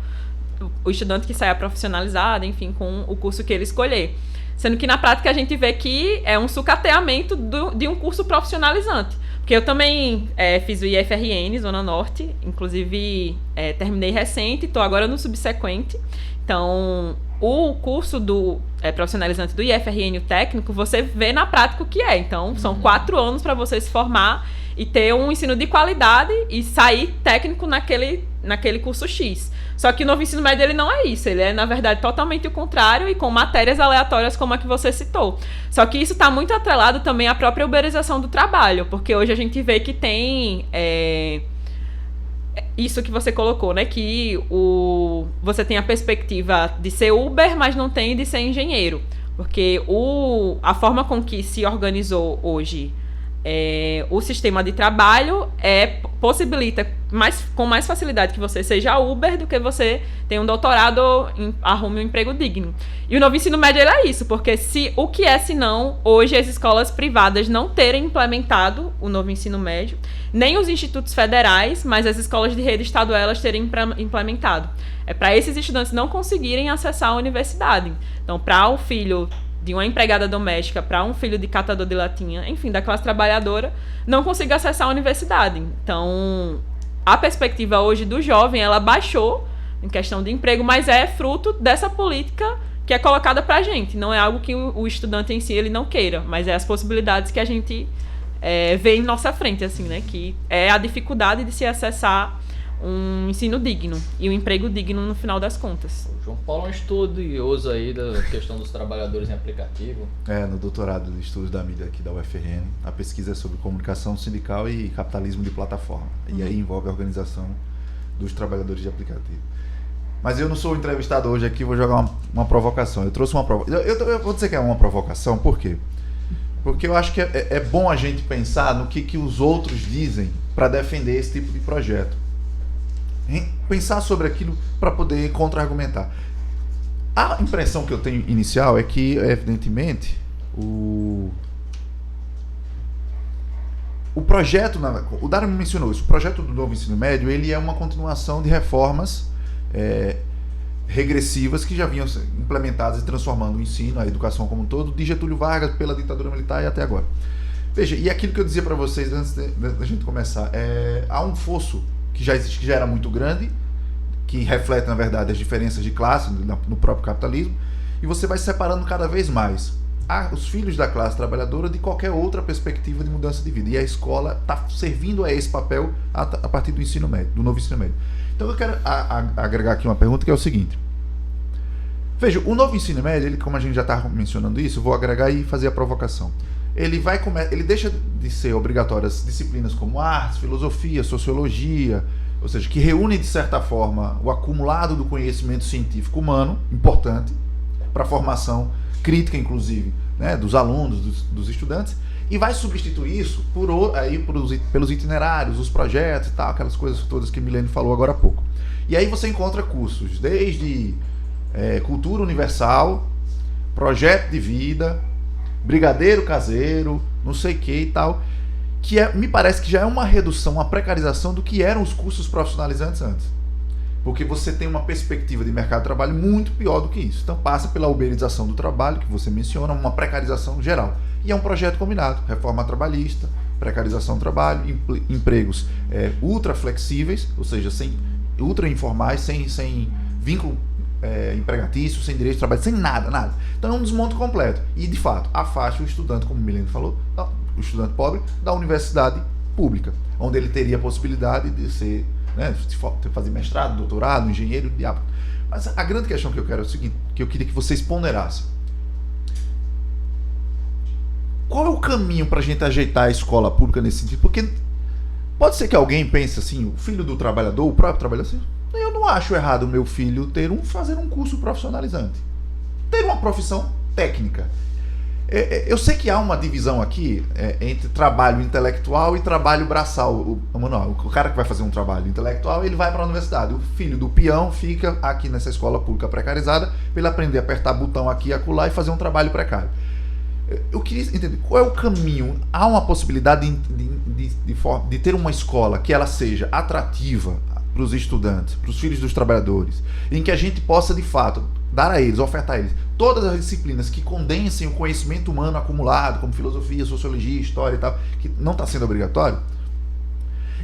o estudante que sai profissionalizado, enfim, com o curso que ele escolher. Sendo que na prática a gente vê que é um sucateamento de um curso profissionalizante. Porque eu também fiz o IFRN, Zona Norte, inclusive terminei recente, estou agora no subsequente. Então, o curso do profissionalizante do IFRN, o técnico, você vê na prática o que é. Então, são 4 anos para você se formar e ter um ensino de qualidade e sair técnico naquele curso X. Só que o novo ensino médio ele não é isso, ele é, na verdade, totalmente o contrário e com matérias aleatórias como a que você citou. Só que isso está muito atrelado também à própria uberização do trabalho, porque hoje a gente vê que tem isso que você colocou, né? Que você tem a perspectiva de ser Uber, mas não tem de ser engenheiro. Porque a forma com que se organizou hoje o sistema de trabalho possibilita com mais facilidade que você seja Uber do que você tenha um doutorado ou arrume um emprego digno. E o novo ensino médio é isso, porque o que é senão hoje as escolas privadas não terem implementado o novo ensino médio, nem os institutos federais, mas as escolas de rede estadual elas terem implementado. É para esses estudantes não conseguirem acessar a universidade. Então, para o filho de uma empregada doméstica para um filho de catador de latinha, enfim, da classe trabalhadora, não consiga acessar a universidade. Então, a perspectiva hoje do jovem, ela baixou em questão de emprego, mas é fruto dessa política que é colocada pra gente. Não é algo que o estudante em si ele não queira, mas é as possibilidades que a gente vê em nossa frente, assim, né? Que é a dificuldade de se acessar um ensino digno e um emprego digno no final das contas. O João Paulo é um estudioso aí da questão dos trabalhadores em aplicativo. No doutorado de estudos da mídia aqui da UFRN, a pesquisa é sobre comunicação sindical e capitalismo de plataforma. E aí envolve a organização dos trabalhadores de aplicativo. Mas eu não sou entrevistado hoje aqui, vou jogar uma provocação. Eu trouxe uma provocação. Eu vou dizer que é uma provocação, por quê? Porque eu acho que é bom a gente pensar no que os outros dizem para defender esse tipo de projeto. Pensar sobre aquilo para poder contra-argumentar. A impressão que eu tenho inicial é que, evidentemente, o projeto, o Dário mencionou isso, o projeto do novo ensino médio, ele é uma continuação de reformas regressivas que já vinham implementadas e transformando o ensino, a educação como um todo, de Getúlio Vargas, pela ditadura militar e até agora. Veja, e aquilo que eu dizia para vocês antes da gente começar, há um fosso que já existe, que já era muito grande, que reflete, na verdade, as diferenças de classe no próprio capitalismo, e você vai separando cada vez mais os filhos da classe trabalhadora de qualquer outra perspectiva de mudança de vida. E a escola está servindo a esse papel a partir do ensino médio, do novo ensino médio. Então eu quero agregar aqui uma pergunta que é o seguinte. Veja, o novo ensino médio, ele, como a gente já está mencionando isso, eu vou agregar e fazer a provocação. Ele deixa de ser obrigatórias disciplinas como artes, filosofia, sociologia, ou seja, que reúnem de certa forma o acumulado do conhecimento científico humano, importante, para a formação crítica, inclusive, né, dos alunos, dos estudantes, e vai substituir isso pelos itinerários, os projetos e tal, aquelas coisas todas que Milene falou agora há pouco. E aí você encontra cursos desde cultura universal, projeto de vida, brigadeiro caseiro, não sei o que e tal, que me parece que já é uma redução, uma precarização do que eram os cursos profissionalizantes antes. Porque você tem uma perspectiva de mercado de trabalho muito pior do que isso. Então passa pela uberização do trabalho, que você menciona, uma precarização geral. E é um projeto combinado, reforma trabalhista, precarização do trabalho, empregos ultra flexíveis, ou seja, ultra informais, sem vínculo empregatício, sem direito de trabalho, sem nada. Então é um desmonte completo. E, de fato, afasta o estudante, como o Milene falou, o estudante pobre, da universidade pública, onde ele teria a possibilidade de ser, né, de fazer mestrado, doutorado, engenheiro, diabo. Mas a grande questão que eu quero é o seguinte, que eu queria que vocês ponderassem. Qual é o caminho para a gente ajeitar a escola pública nesse sentido? Porque pode ser que alguém pense assim, o filho do trabalhador, o próprio trabalhador, assim, eu não acho errado o meu filho fazer um curso profissionalizante, ter uma profissão técnica. Eu sei que há uma divisão aqui entre trabalho intelectual e trabalho braçal. O cara que vai fazer um trabalho intelectual, ele vai para a universidade. O filho do peão fica aqui nessa escola pública precarizada para ele aprender a apertar botão aqui e acolá e fazer um trabalho precário. Eu queria entender qual é o caminho. Há uma possibilidade de ter uma escola que ela seja atrativa para os estudantes, para os filhos dos trabalhadores, em que a gente possa de fato dar a eles, ofertar a eles todas as disciplinas que condensem o conhecimento humano acumulado, como filosofia, sociologia, história e tal, que não está sendo obrigatório,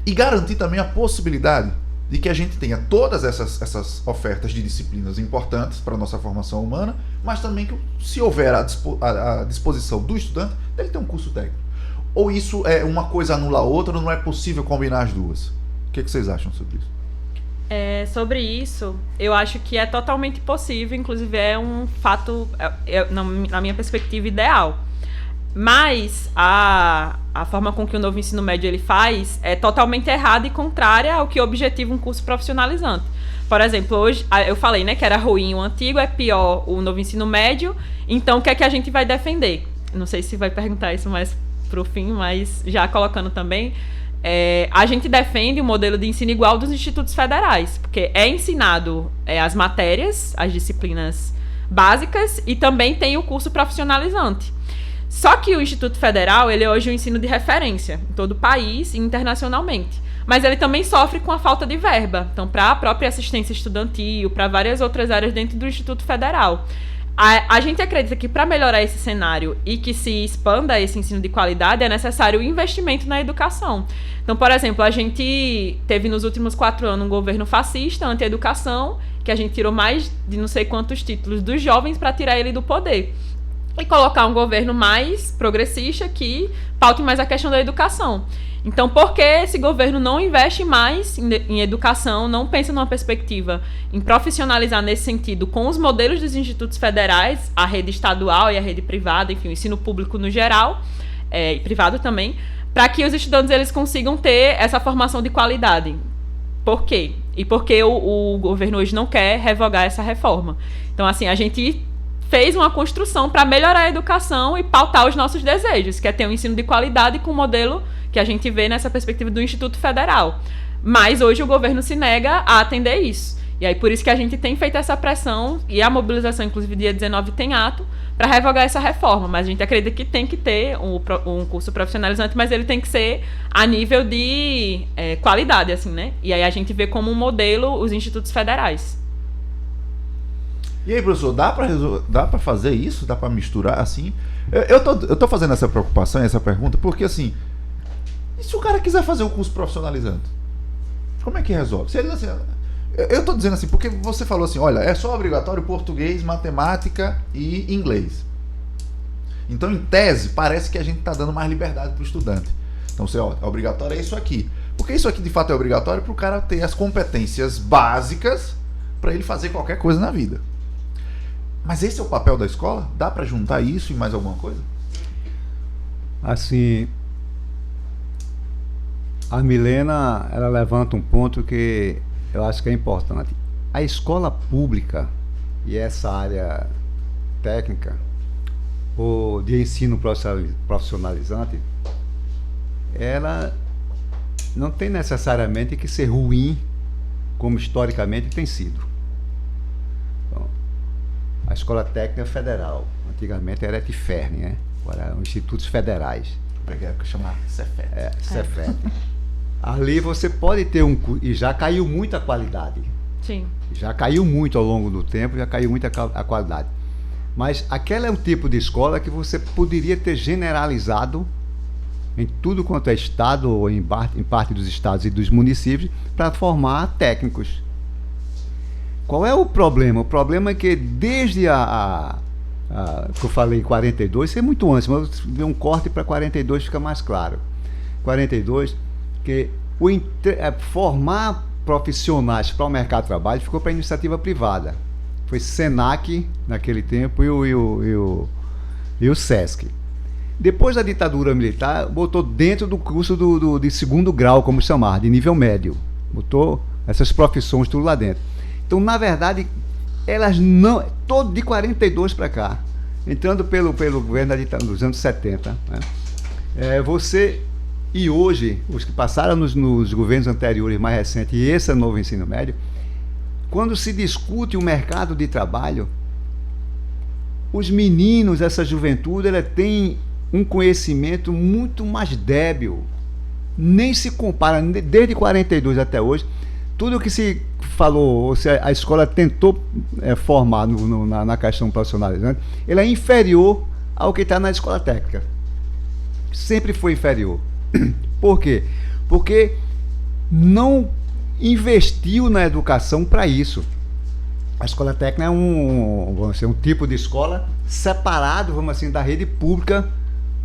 e garantir também a possibilidade de que a gente tenha todas essas ofertas de disciplinas importantes para a nossa formação humana, mas também que, se houver a disposição do estudante, dele ter um curso técnico. Ou isso é uma coisa anula a outra, ou não é possível combinar as duas? O que vocês acham sobre isso? Sobre isso, eu acho que é totalmente possível, inclusive é um fato, na minha perspectiva, ideal. Mas a forma com que o novo ensino médio ele faz é totalmente errada e contrária ao que objetiva um curso profissionalizante. Por exemplo, hoje eu falei, né, que era ruim o antigo, é pior o novo ensino médio, então o que é que a gente vai defender? Não sei se vai perguntar isso mais pro fim, mas já colocando também... a gente defende o modelo de ensino igual dos institutos federais, porque é ensinado as matérias, as disciplinas básicas e também tem o curso profissionalizante. Só que o Instituto Federal, ele é hoje um ensino de referência em todo o país e internacionalmente. Mas ele também sofre com a falta de verba. Então, para a própria assistência estudantil, para várias outras áreas dentro do Instituto Federal. A gente acredita que para melhorar esse cenário e que se expanda esse ensino de qualidade, é necessário o investimento na educação. Então, por exemplo, a gente teve nos últimos 4 anos um governo fascista, anti-educação, que a gente tirou mais de não sei quantos títulos dos jovens para tirar ele do poder. E colocar um governo mais progressista que paute mais a questão da educação. Então, por que esse governo não investe mais em educação, não pensa numa perspectiva em profissionalizar nesse sentido com os modelos dos institutos federais, a rede estadual e a rede privada, enfim, o ensino público no geral, e privado também, para que os estudantes eles consigam ter essa formação de qualidade? Por quê? E por que o governo hoje não quer revogar essa reforma? Então, assim, a gente fez uma construção para melhorar a educação e pautar os nossos desejos, que é ter um ensino de qualidade com o modelo que a gente vê nessa perspectiva do Instituto Federal. Mas hoje o governo se nega a atender isso. E aí por isso que a gente tem feito essa pressão e a mobilização, inclusive dia 19 tem ato, para revogar essa reforma. Mas a gente acredita que tem que ter um curso profissionalizante, mas ele tem que ser a nível de qualidade, assim, né? E aí a gente vê como um modelo os institutos federais. E aí, professor, dá para fazer isso? Dá para misturar assim? Eu tô fazendo essa preocupação, essa pergunta, porque assim, e se o cara quiser fazer o curso profissionalizante? Como é que resolve? Se ele, assim, eu tô dizendo assim, porque você falou assim, olha, é só obrigatório português, matemática e inglês. Então, em tese, parece que a gente tá dando mais liberdade pro estudante. Então, obrigatório é isso aqui. Porque isso aqui, de fato, é obrigatório pro cara ter as competências básicas para ele fazer qualquer coisa na vida. Mas esse é o papel da escola? Dá para juntar isso e mais alguma coisa? Assim, a Milena, ela levanta um ponto que eu acho que é importante. A escola pública e essa área técnica ou de ensino profissionalizante, ela não tem necessariamente que ser ruim como historicamente tem sido. A Escola Técnica Federal, antigamente era ETFERN, né? Agora eram institutos federais. Peguei a época chamada Cefet. Cefet. Ali você pode ter e já caiu muito a qualidade. Sim. Já caiu muito ao longo do tempo, já caiu muito a qualidade. Mas aquela é um tipo de escola que você poderia ter generalizado em tudo quanto é estado, ou em parte dos estados e dos municípios, para formar técnicos. Qual é o problema? O problema é que desde que eu falei em 42, isso é muito antes, mas um corte para 42 fica mais claro. 42, que formar profissionais para o mercado de trabalho ficou para a iniciativa privada. Foi Senac, naquele tempo, e o Sesc. Depois da ditadura militar, botou dentro do curso de segundo grau, como chamar, de nível médio. Botou essas profissões tudo lá dentro. Então, na verdade, elas não... Todo de 42 para cá, entrando pelo governo da ditadura dos anos 70, né? E hoje, os que passaram nos governos anteriores mais recentes, e esse novo ensino médio, quando se discute o mercado de trabalho, os meninos, essa juventude, ela tem um conhecimento muito mais débil. Nem se compara, desde 42 até hoje, tudo que se falou, ou seja, a escola tentou formar na questão profissionalizante, ele é inferior ao que está na escola técnica. Sempre foi inferior. Por quê? Porque não investiu na educação para isso. A escola técnica é um tipo de escola separado, vamos assim, da rede pública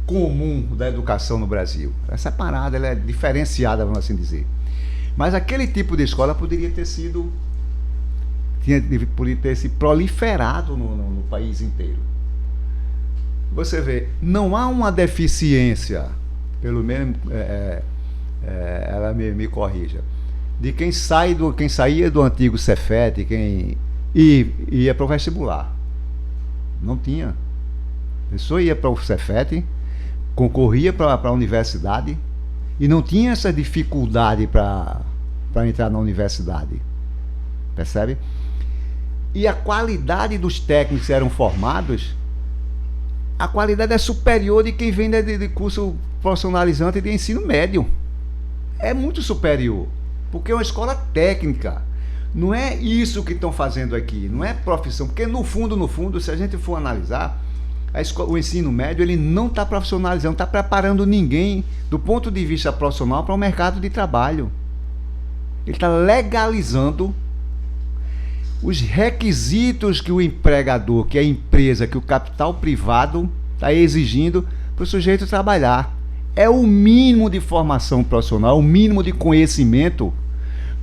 comum da educação no Brasil. É separada, ela é diferenciada, vamos assim dizer. Mas aquele tipo de escola poderia ter se proliferado no país inteiro. Você vê, não há uma deficiência, pelo menos ela me corrija, de quem saía do antigo Cefet, quem ia para o vestibular. Não tinha. A pessoa ia para o Cefet, concorria para a universidade e não tinha essa dificuldade para entrar na universidade. Percebe? E a qualidade dos técnicos que eram formados, a qualidade é superior de quem vem de curso profissionalizante de ensino médio. É muito superior. Porque é uma escola técnica. Não é isso que estão fazendo aqui. Não é profissão. Porque no fundo, se a gente for analisar, o ensino médio ele não está profissionalizando, está preparando ninguém do ponto de vista profissional para o mercado de trabalho. Ele está legalizando os requisitos que o empregador, que a empresa, que o capital privado está exigindo para o sujeito trabalhar. É o mínimo de formação profissional, o mínimo de conhecimento,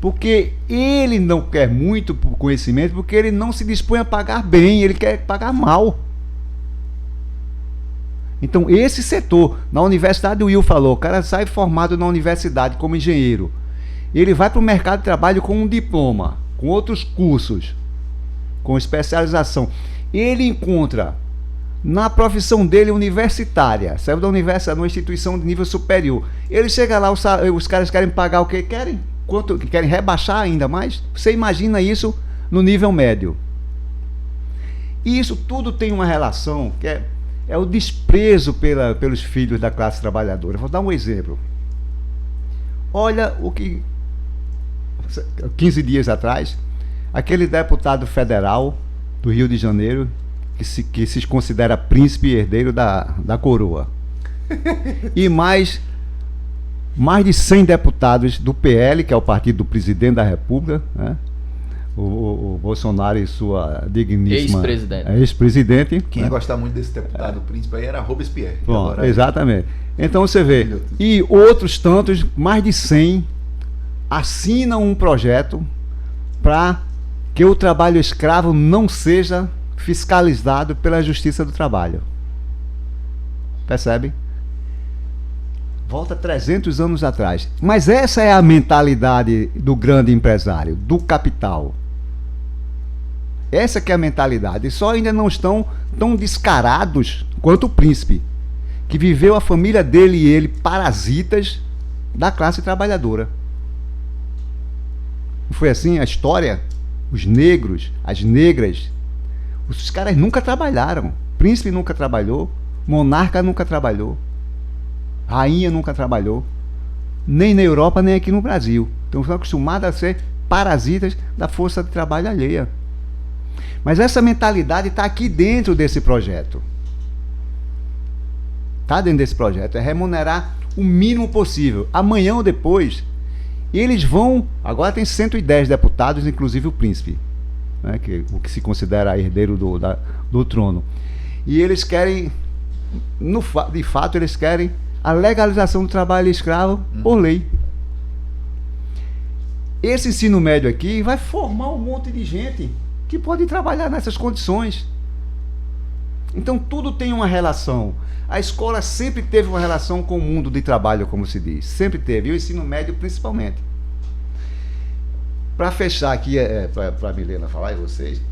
porque ele não quer muito conhecimento, porque ele não se dispõe a pagar bem, ele quer pagar mal. Então, esse setor, na universidade, o Will falou, o cara sai formado na universidade como engenheiro, ele vai para o mercado de trabalho com um diploma, com outros cursos, com especialização. Ele encontra na profissão dele universitária, saiu da universidade, numa instituição de nível superior. Ele chega lá, os caras querem pagar o que querem? Quanto querem rebaixar ainda mais? Você imagina isso no nível médio. E isso tudo tem uma relação que é o desprezo pelos filhos da classe trabalhadora. Vou dar um exemplo. Olha o que 15 dias atrás, aquele deputado federal do Rio de Janeiro, que se considera príncipe e herdeiro da coroa, e mais de 100 deputados do PL, que é o partido do presidente da República, né? O Bolsonaro e sua digníssima ex-presidente. Quem ia gostar muito desse deputado príncipe aí era Robespierre. Bom, exatamente. Então você vê, e outros tantos, mais de 100, assinam um projeto para que o trabalho escravo não seja fiscalizado pela Justiça do Trabalho. Percebe? Volta 300 anos atrás. Mas essa é a mentalidade do grande empresário, do capital. Essa que é a mentalidade. Só ainda não estão tão descarados quanto o príncipe, que viveu a família dele e ele parasitas da classe trabalhadora. Não foi assim a história? Os negros, as negras, os caras nunca trabalharam. Príncipe nunca trabalhou, monarca nunca trabalhou, rainha nunca trabalhou, nem na Europa, nem aqui no Brasil. Então são acostumados a ser parasitas da força de trabalho alheia. Mas essa mentalidade está aqui dentro desse projeto. Está dentro desse projeto. É remunerar o mínimo possível. Amanhã ou depois, eles vão... Agora tem 110 deputados, inclusive o príncipe, né, o que se considera herdeiro do trono. E eles querem... de fato, eles querem a legalização do trabalho escravo por lei. Esse ensino médio aqui vai formar um monte de gente que pode trabalhar nessas condições. Então tudo tem uma relação. A escola sempre teve uma relação com o mundo de trabalho, como se diz. Sempre teve. E o ensino médio principalmente. Para fechar aqui, para a Milena falar e vocês,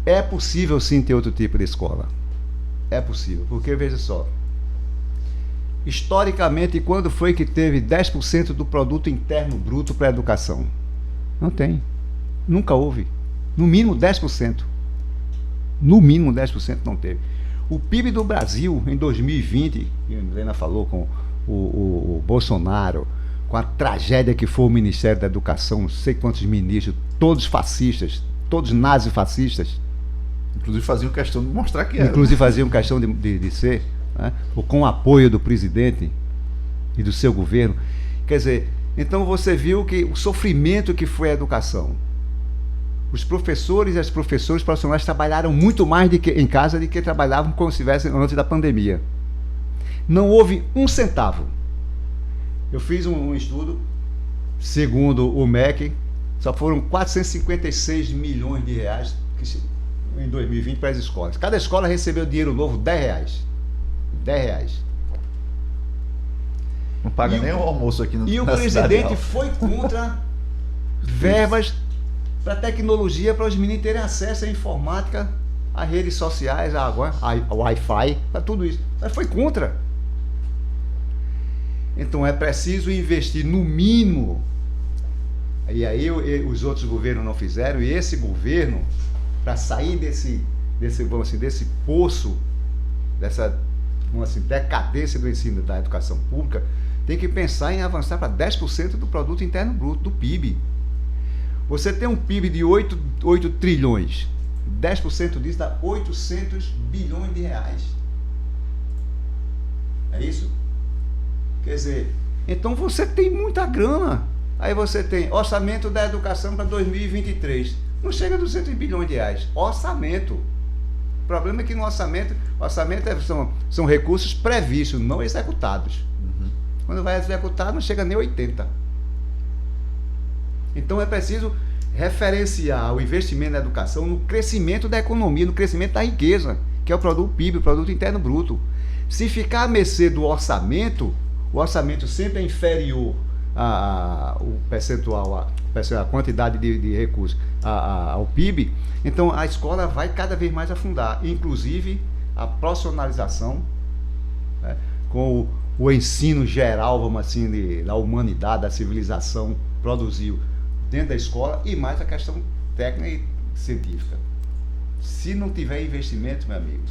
é possível sim ter outro tipo de escola. É possível. Porque, veja só, historicamente, quando foi que teve 10% do produto interno bruto para a educação? Não tem. Nunca houve. No mínimo 10%. No mínimo 10% não teve. O PIB do Brasil em 2020, que a Helena falou com o Bolsonaro, com a tragédia que foi o Ministério da Educação, não sei quantos ministros, todos fascistas, todos nazifascistas. Inclusive faziam questão de mostrar que era. Inclusive faziam questão de ser, né? Com o apoio do presidente e do seu governo. Quer dizer, então você viu que o sofrimento que foi a educação. Os professores e as professoras profissionais trabalharam muito mais em casa do que trabalhavam como se estivessem antes da pandemia. Não houve um centavo. Eu fiz um estudo, segundo o MEC, só foram 456 milhões de reais em 2020 para as escolas. Cada escola recebeu dinheiro novo, R$10. R$10. Não paga nem o almoço aqui no E o presidente foi contra verbas para tecnologia, para os meninos terem acesso à informática, às redes sociais, a Wi-Fi, para tudo isso. Mas foi contra. Então é preciso investir no mínimo. E aí os outros governos não fizeram, e esse governo, para sair desse poço, dessa decadência do ensino da educação pública, tem que pensar em avançar para 10% do produto interno bruto, do PIB. Você tem um PIB de 8 trilhões, 10% disso dá 800 bilhões de reais. É isso? Quer dizer, então você tem muita grana. Aí você tem orçamento da educação para 2023. Não chega a 200 bilhões de reais. Orçamento. O problema é que no orçamento são recursos previstos, não executados. Quando vai executar, não chega nem 80. Então é preciso referenciar o investimento na educação no crescimento da economia, no crescimento da riqueza, que é o produto PIB, o produto interno bruto. Se ficar à mercê do orçamento, o orçamento sempre é inferior o percentual, a quantidade de recursos ao PIB, então a escola vai cada vez mais afundar, inclusive a profissionalização, né, com o ensino geral, vamos assim, da humanidade, da civilização, produziu dentro da escola, e mais a questão técnica e científica. Se não tiver investimento, meu amigo,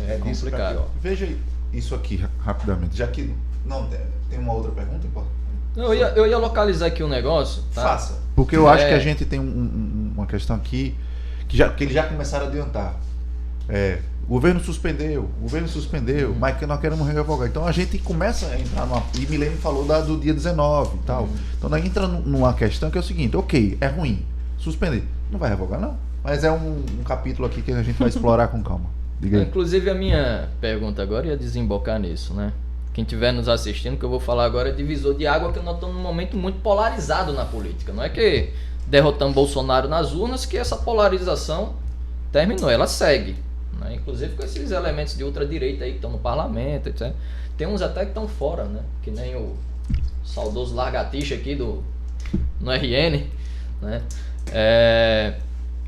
é disso pra pior. Veja isso aqui rapidamente, já que não tem uma outra pergunta, importante. Eu ia localizar aqui um negócio, tá? Faça. Porque eu acho que a gente tem uma questão aqui que eles já começaram a adiantar. O governo suspendeu, mas que nós queremos revogar. Então a gente começa a entrar numa... E Milene falou do dia 19 e tal. Então nós entramos numa questão que é o seguinte: ok, é ruim, suspender. Não vai revogar, não. Mas é um capítulo aqui que a gente vai explorar com calma. Diga aí. Inclusive a minha pergunta agora ia desembocar nisso, né? Quem estiver nos assistindo, que eu vou falar agora é divisor de água, que nós estamos num momento muito polarizado na política. Não é que derrotamos Bolsonaro nas urnas que essa polarização terminou, ela segue. Né? Inclusive com esses elementos de ultradireita aí que estão no parlamento, etc. Tem uns até que estão fora, né? Que nem o saudoso Largatixa aqui no RN, né?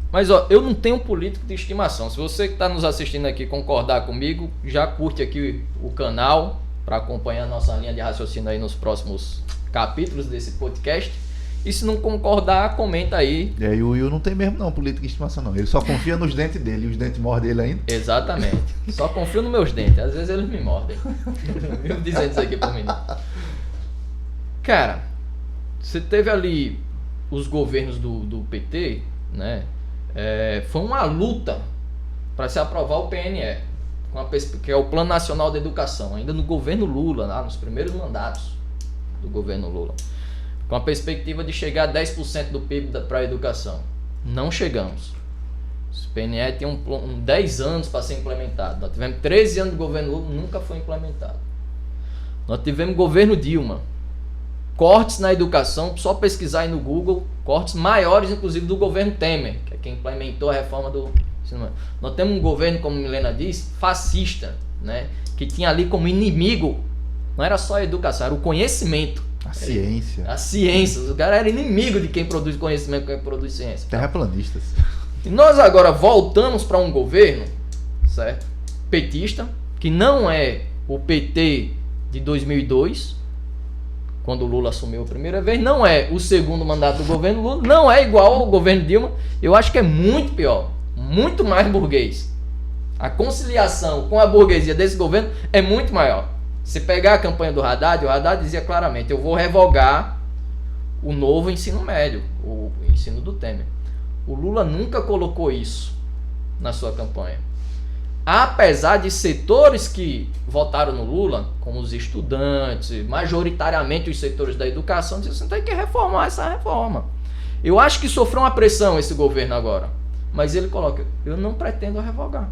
Mas ó, eu não tenho político de estimação. Se você que está nos assistindo aqui concordar comigo, já curte aqui o canal para acompanhar a nossa linha de raciocínio aí nos próximos capítulos desse podcast. E se não concordar, comenta aí. E aí o Will não tem mesmo não político de estimação não. Ele só confia nos dentes dele, e os dentes mordem ele ainda. Exatamente. Só confio nos meus dentes. Às vezes eles me mordem. Viu dizendo isso aqui por mim. Cara, você teve ali os governos do PT, né? Foi uma luta para se aprovar o PNE, que é o Plano Nacional de Educação, ainda no governo Lula, lá nos primeiros mandatos do governo Lula, com a perspectiva de chegar a 10% do PIB para a educação. Não chegamos. O PNE tem 10 anos para ser implementado. Nós tivemos 13 anos do governo Lula, nunca foi implementado. Nós tivemos governo Dilma. Cortes na educação, só pesquisar aí no Google, cortes maiores, inclusive, do governo Temer, que é quem implementou a reforma do ensino médio. Nós temos um governo, como Milena disse, fascista, né? Que tinha ali como inimigo, não era só a educação, era o conhecimento. A ciência. A ciência. O cara era inimigo de quem produz conhecimento, quem produz ciência. Terraplanistas. E nós agora voltamos para um governo, certo? Petista, que não é o PT de 2002, quando o Lula assumiu a primeira vez, não é o segundo mandato do governo Lula, não é igual ao governo Dilma, eu acho que é muito pior, muito mais burguês. A conciliação com a burguesia desse governo é muito maior. Se pegar a campanha do Haddad, o Haddad dizia claramente, eu vou revogar o novo ensino médio, o ensino do Temer. O Lula nunca colocou isso na sua campanha. Apesar de setores que votaram no Lula, como os estudantes, majoritariamente os setores da educação, dizem assim, tem que reformar essa reforma. Eu acho que sofreu uma pressão esse governo agora, mas ele coloca, eu não pretendo revogar.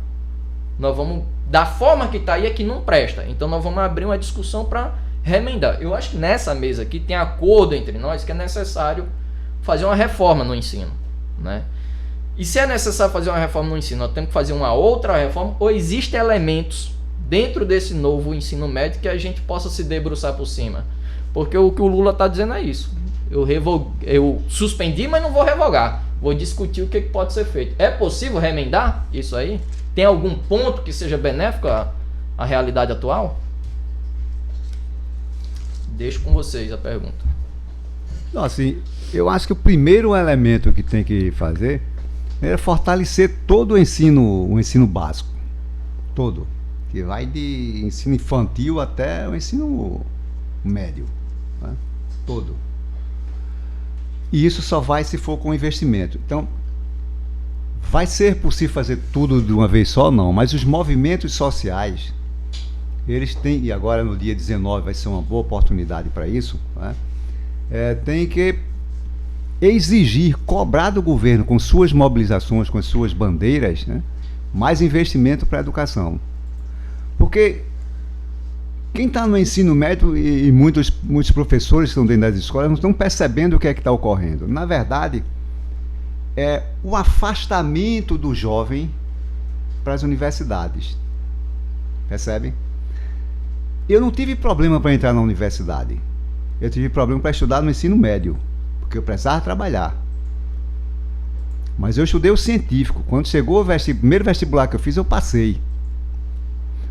Nós vamos, da forma que está aí é que não presta, então nós vamos abrir uma discussão para remendar. Eu acho que nessa mesa aqui tem acordo entre nós que é necessário fazer uma reforma no ensino, né? E se é necessário fazer uma reforma no ensino, nós temos que fazer uma outra reforma, ou existem elementos dentro desse novo ensino médio que a gente possa se debruçar por cima? Porque o que o Lula está dizendo é isso. Eu suspendi, mas não vou revogar. Vou discutir o que pode ser feito. É possível remendar isso aí? Tem algum ponto que seja benéfico à realidade atual? Deixo com vocês a pergunta. Não, assim, eu acho que o primeiro elemento que tem que fazer é fortalecer todo o ensino básico. Todo. Que vai de ensino infantil até o ensino médio. Né? Todo. E isso só vai se for com investimento. Então, vai ser possível fazer tudo de uma vez só? Não. Mas os movimentos sociais, eles têm, e agora no dia 19 vai ser uma boa oportunidade para isso, né? Tem que exigir, cobrar do governo com suas mobilizações, com suas bandeiras, né, mais investimento para a educação. Porque quem está no ensino médio e muitos professores que estão dentro das escolas não estão percebendo o que é que está ocorrendo. Na verdade, é o afastamento do jovem para as universidades. Percebem? Eu não tive problema para entrar na universidade. Eu tive problema para estudar no ensino médio, porque eu precisava trabalhar. Mas eu estudei o científico. Quando chegou o primeiro vestibular que eu fiz, eu passei.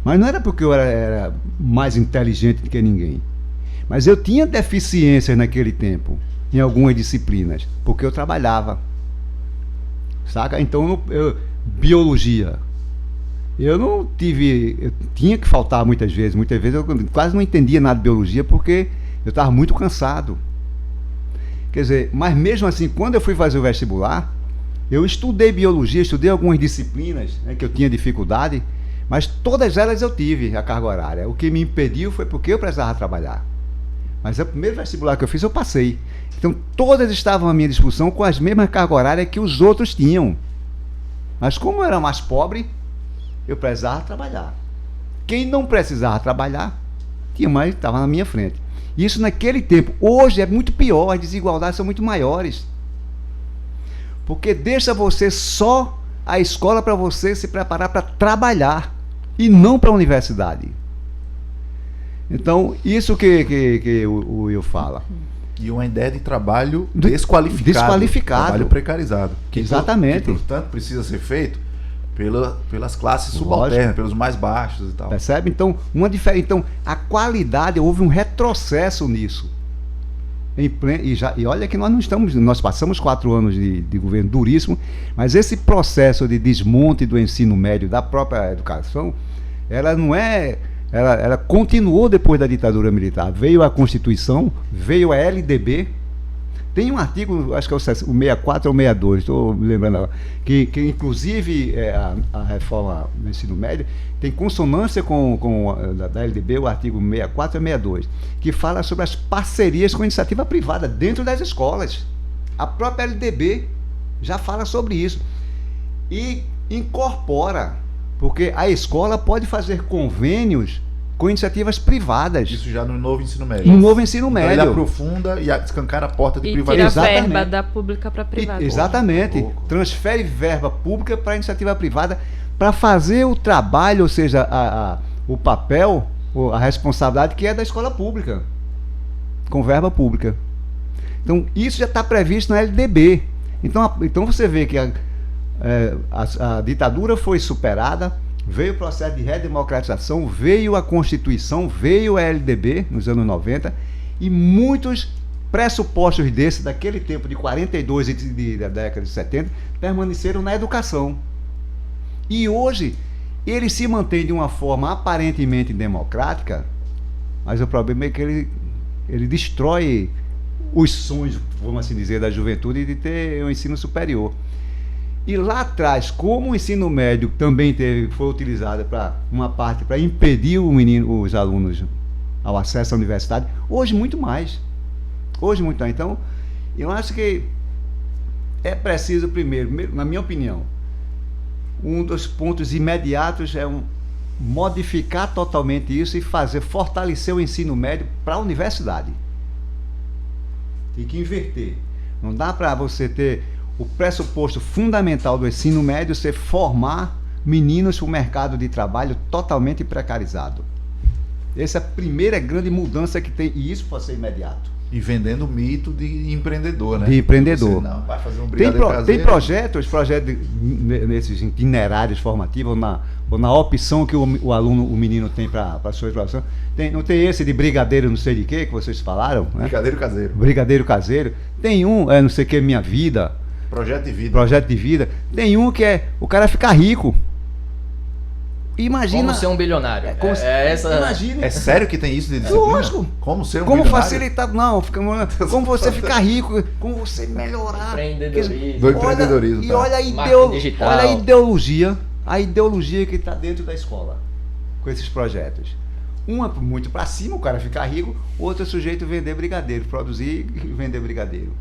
Mas não era porque eu era mais inteligente do que ninguém. Mas eu tinha deficiências naquele tempo, em algumas disciplinas, porque eu trabalhava. Saca? Então, biologia. Eu tinha que faltar muitas vezes eu quase não entendia nada de biologia, porque eu estava muito cansado. Quer dizer, mas mesmo assim, quando eu fui fazer o vestibular, eu estudei biologia, estudei algumas disciplinas, né, que eu tinha dificuldade, mas todas elas eu tive a carga horária. O que me impediu foi porque eu precisava trabalhar. Mas o primeiro vestibular que eu fiz, eu passei. Então, todas estavam à minha disposição com as mesmas cargas horárias que os outros tinham. Mas como eu era mais pobre, eu precisava trabalhar. Quem não precisava trabalhar, estava na minha frente. Isso naquele tempo. Hoje é muito pior, as desigualdades são muito maiores. Porque deixa você só a escola para você se preparar para trabalhar e não para a universidade. Então, isso que o Will fala. E uma ideia de trabalho desqualificado. Trabalho precarizado. Exatamente. Que, portanto, precisa ser feito pelas classes subalternas, pelos mais baixos e tal. Percebe? Então, então, a qualidade, houve um retrocesso nisso. E olha que nós passamos 4 anos de governo duríssimo, mas esse processo de desmonte do ensino médio, da própria educação, ela não é... Ela continuou depois da ditadura militar. Veio a Constituição, veio a LDB. Tem um artigo, acho que é o 64 ou 62, estou me lembrando agora, que inclusive a reforma do ensino médio tem consonância com da LDB, o artigo 64 e 62, que fala sobre as parcerias com a iniciativa privada dentro das escolas. A própria LDB já fala sobre isso. E incorpora, porque a escola pode fazer convênios com iniciativas privadas. Isso já no novo ensino médio. No novo ensino Então médio. ele aprofunda e escancara a porta de E privatização. tira Exatamente. verba da pública para privada. Exatamente. Pouco. Transfere verba pública para a iniciativa privada para fazer o trabalho, ou seja, o papel, a responsabilidade que é da escola pública, com verba pública. Então, isso já está previsto na LDB. Então você vê que a ditadura foi superada, veio o processo de redemocratização, veio a Constituição, veio a LDB nos anos 90, e muitos pressupostos desses, daquele tempo de 42 e da década de 70, permaneceram na educação. E hoje, ele se mantém de uma forma aparentemente democrática, mas o problema é que ele destrói os sonhos, vamos assim dizer, da juventude de ter um ensino superior. E lá atrás, como o ensino médio também foi utilizado para uma parte para impedir os alunos ao acesso à universidade, hoje muito mais. Então, eu acho que é preciso primeiro, na minha opinião, um dos pontos imediatos é modificar totalmente isso e fortalecer o ensino médio para a universidade. Tem que inverter. Não dá para você ter o pressuposto fundamental do ensino médio ser formar meninos para o mercado de trabalho totalmente precarizado. Essa é a primeira grande mudança que tem, e isso pode ser imediato. E vendendo o mito de empreendedor, né? De empreendedor. Você não vai fazer um Tem brigadeiro caseiro. projetos nesses itinerários formativos, ou na opção que o menino tem para a sua educação. Não tem esse de brigadeiro não sei de quê, que vocês falaram? Né? Brigadeiro caseiro. Brigadeiro caseiro. Tem não sei o que, Minha Vida. Projeto de vida. Projeto de vida. Tem um que é o cara ficar rico. Imagina. Como ser um bilionário. Imagina. É sério que tem isso de disciplina? Lógico. Como ser um Como bilionário? facilitar. Não, como você ficar rico, como você melhorar. Empreendedorismo. Do empreendedorismo, tá. Olha Marketing digital. olha a ideologia que está dentro da escola com esses projetos. Uma muito para cima, o cara ficar rico, outro sujeito vender brigadeiro, produzir e vender brigadeiro.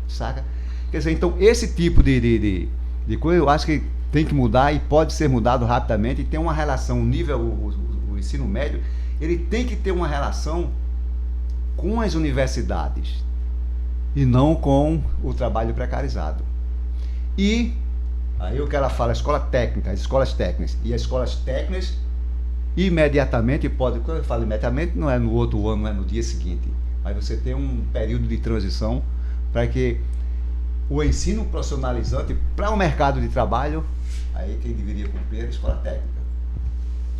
Saca? Quer dizer, então esse tipo de coisa eu acho que tem que mudar e pode ser mudado rapidamente, e tem uma relação, o ensino médio, ele tem que ter uma relação com as universidades e não com o trabalho precarizado. E aí o que ela fala, escolas técnicas, e as escolas técnicas imediatamente quando eu falo imediatamente, não é no outro ano, não é no dia seguinte, mas você tem um período de transição para que o ensino profissionalizante para o mercado de trabalho, aí quem deveria cumprir é a escola técnica.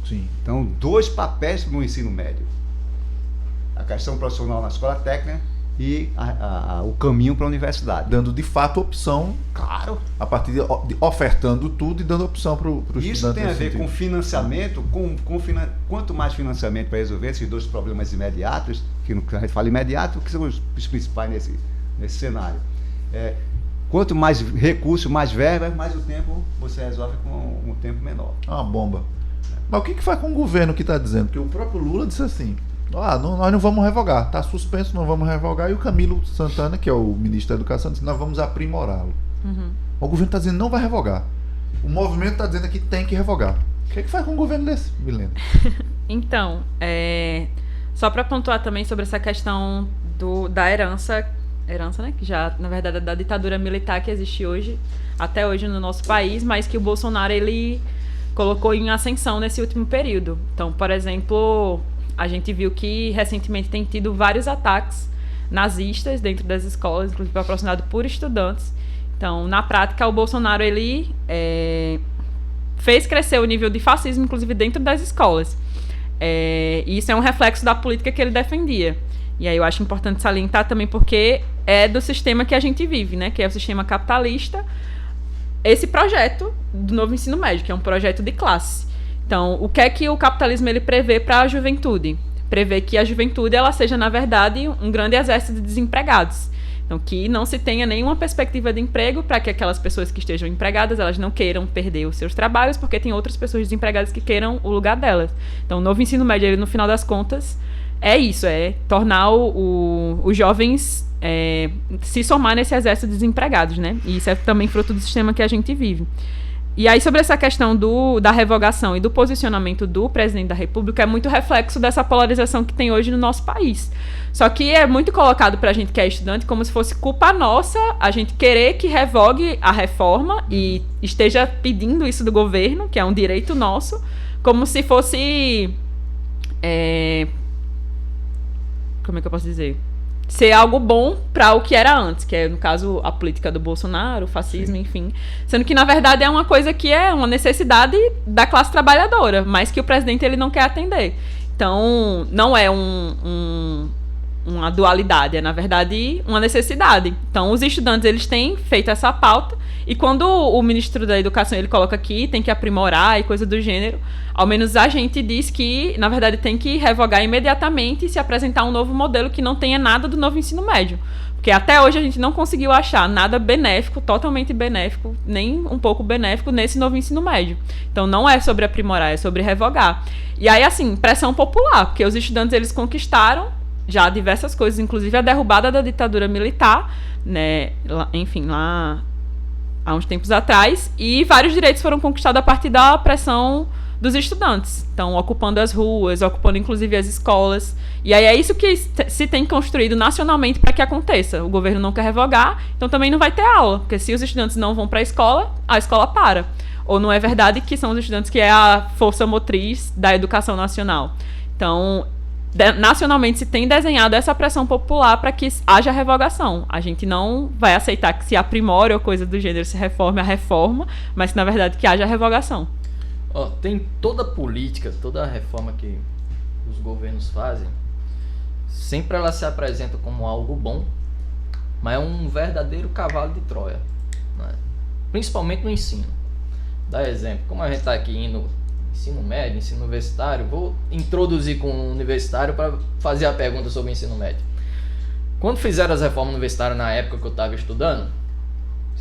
Sim. Então, 2 papéis no ensino médio: a questão profissional na escola técnica e o caminho para a universidade. Dando de fato opção, Claro. a partir de ofertando tudo e dando opção para o estudante. Isso tem a nesse ver sentido. com financiamento, quanto mais financiamento para resolver esses 2 problemas imediatos, que a gente fala imediato, que são os principais nesse cenário. Quanto mais recursos, mais verba, mais o tempo você resolve com um tempo menor. É uma bomba. Mas o que faz com o governo que está dizendo? Porque o próprio Lula disse assim: nós não vamos revogar, está suspenso, não vamos revogar. E o Camilo Santana, que é o ministro da Educação, disse: nós vamos aprimorá-lo. Uhum. O governo está dizendo não vai revogar. O movimento está dizendo que tem que revogar. O que faz com um governo desse, Milena? Então, só para pontuar também sobre essa questão da herança, né, que já, na verdade, é da ditadura militar que existe hoje, até hoje no nosso país, mas que o Bolsonaro, ele colocou em ascensão nesse último período. Então, por exemplo, a gente viu que recentemente tem tido vários ataques nazistas dentro das escolas, inclusive patrocinado por estudantes. Então, na prática, o Bolsonaro, ele fez crescer o nível de fascismo, inclusive dentro das escolas. E isso é um reflexo da política que ele defendia. E aí eu acho importante salientar também porque é do sistema que a gente vive, né? Que é o sistema capitalista. Esse projeto do novo ensino médio, que é um projeto de classe. Então, o que é que o capitalismo ele prevê para a juventude? Prevê que a juventude ela seja, na verdade, um grande exército de desempregados. Então, que não se tenha nenhuma perspectiva de emprego para que aquelas pessoas que estejam empregadas, elas não queiram perder os seus trabalhos, porque tem outras pessoas desempregadas que queiram o lugar delas. Então, o novo ensino médio, ele, no final das contas, é isso, é tornar os jovens se somar nesse exército de desempregados, né? E isso é também fruto do sistema que a gente vive. E aí, sobre essa questão da revogação e do posicionamento do presidente da República, é muito reflexo dessa polarização que tem hoje no nosso país. Só que é muito colocado pra gente que é estudante como se fosse culpa nossa a gente querer que revogue a reforma e esteja pedindo isso do governo, que é um direito nosso, como se fosse... como é que eu posso dizer? Ser algo bom para o que era antes, que é, no caso, a política do Bolsonaro, o fascismo, enfim. Sendo que, na verdade, é uma coisa que é uma necessidade da classe trabalhadora, mas que o presidente ele não quer atender. Então, não é uma dualidade, é, na verdade, uma necessidade. Então, os estudantes eles têm feito essa pauta, e quando o ministro da Educação ele coloca aqui, tem que aprimorar e coisa do gênero, ao menos a gente diz que, na verdade, tem que revogar imediatamente e se apresentar um novo modelo que não tenha nada do novo ensino médio. Porque até hoje a gente não conseguiu achar nada benéfico, totalmente benéfico, nem um pouco benéfico nesse novo ensino médio. Então não é sobre aprimorar, é sobre revogar. E aí, assim, pressão popular, porque os estudantes eles conquistaram já diversas coisas, inclusive a derrubada da ditadura militar, né, enfim, lá há uns tempos atrás, e vários direitos foram conquistados a partir da pressão dos estudantes. Então, ocupando as ruas, ocupando inclusive as escolas. E aí é isso que se tem construído nacionalmente para que aconteça. O governo não quer revogar, então também não vai ter aula, porque se os estudantes não vão para a escola para. Ou não é verdade que são os estudantes que é a força motriz da educação nacional. Então, nacionalmente se tem desenhado essa pressão popular para que haja revogação. A gente não vai aceitar que se aprimore ou coisa do gênero, se reforme a reforma, mas que, na verdade, que haja revogação. Tem toda política, toda reforma que os governos fazem, sempre ela se apresenta como algo bom, mas é um verdadeiro cavalo de Troia, né? Principalmente no ensino. Dá exemplo, como a gente está aqui indo ensino médio, ensino universitário, vou introduzir com o universitário para fazer a pergunta sobre o ensino médio. Quando fizeram as reformas universitárias na época que eu estava estudando,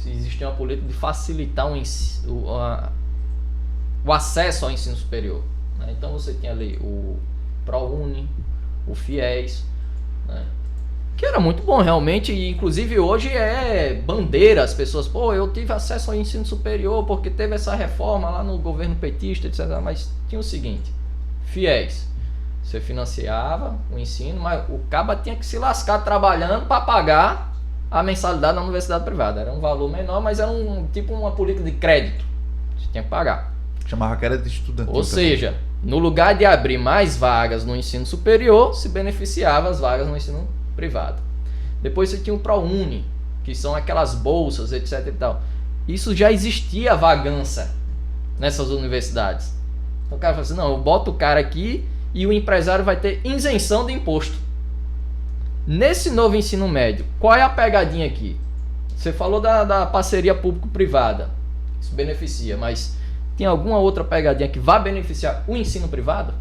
existia uma política de facilitar o acesso ao ensino superior, né? Então você tinha ali o ProUni, o FIES, né? Que era muito bom realmente, e inclusive hoje é bandeira, as pessoas, eu tive acesso ao ensino superior porque teve essa reforma lá no governo petista, etc. Mas tinha o seguinte, FIES, você financiava o ensino, mas o caba tinha que se lascar trabalhando para pagar a mensalidade na universidade privada. Era um valor menor, mas era tipo uma política de crédito, você tinha que pagar. Chamava crédito estudantil. Ou seja, no lugar de abrir mais vagas no ensino superior, se beneficiava as vagas no ensino privado. Depois você tinha o ProUni, que são aquelas bolsas, etc e tal. Isso já existia vagância nessas universidades. Então o cara fala assim, não, eu boto o cara aqui e o empresário vai ter isenção de imposto. Nesse novo ensino médio, qual é a pegadinha aqui? Você falou da parceria público-privada, isso beneficia, mas tem alguma outra pegadinha que vai beneficiar o ensino privado?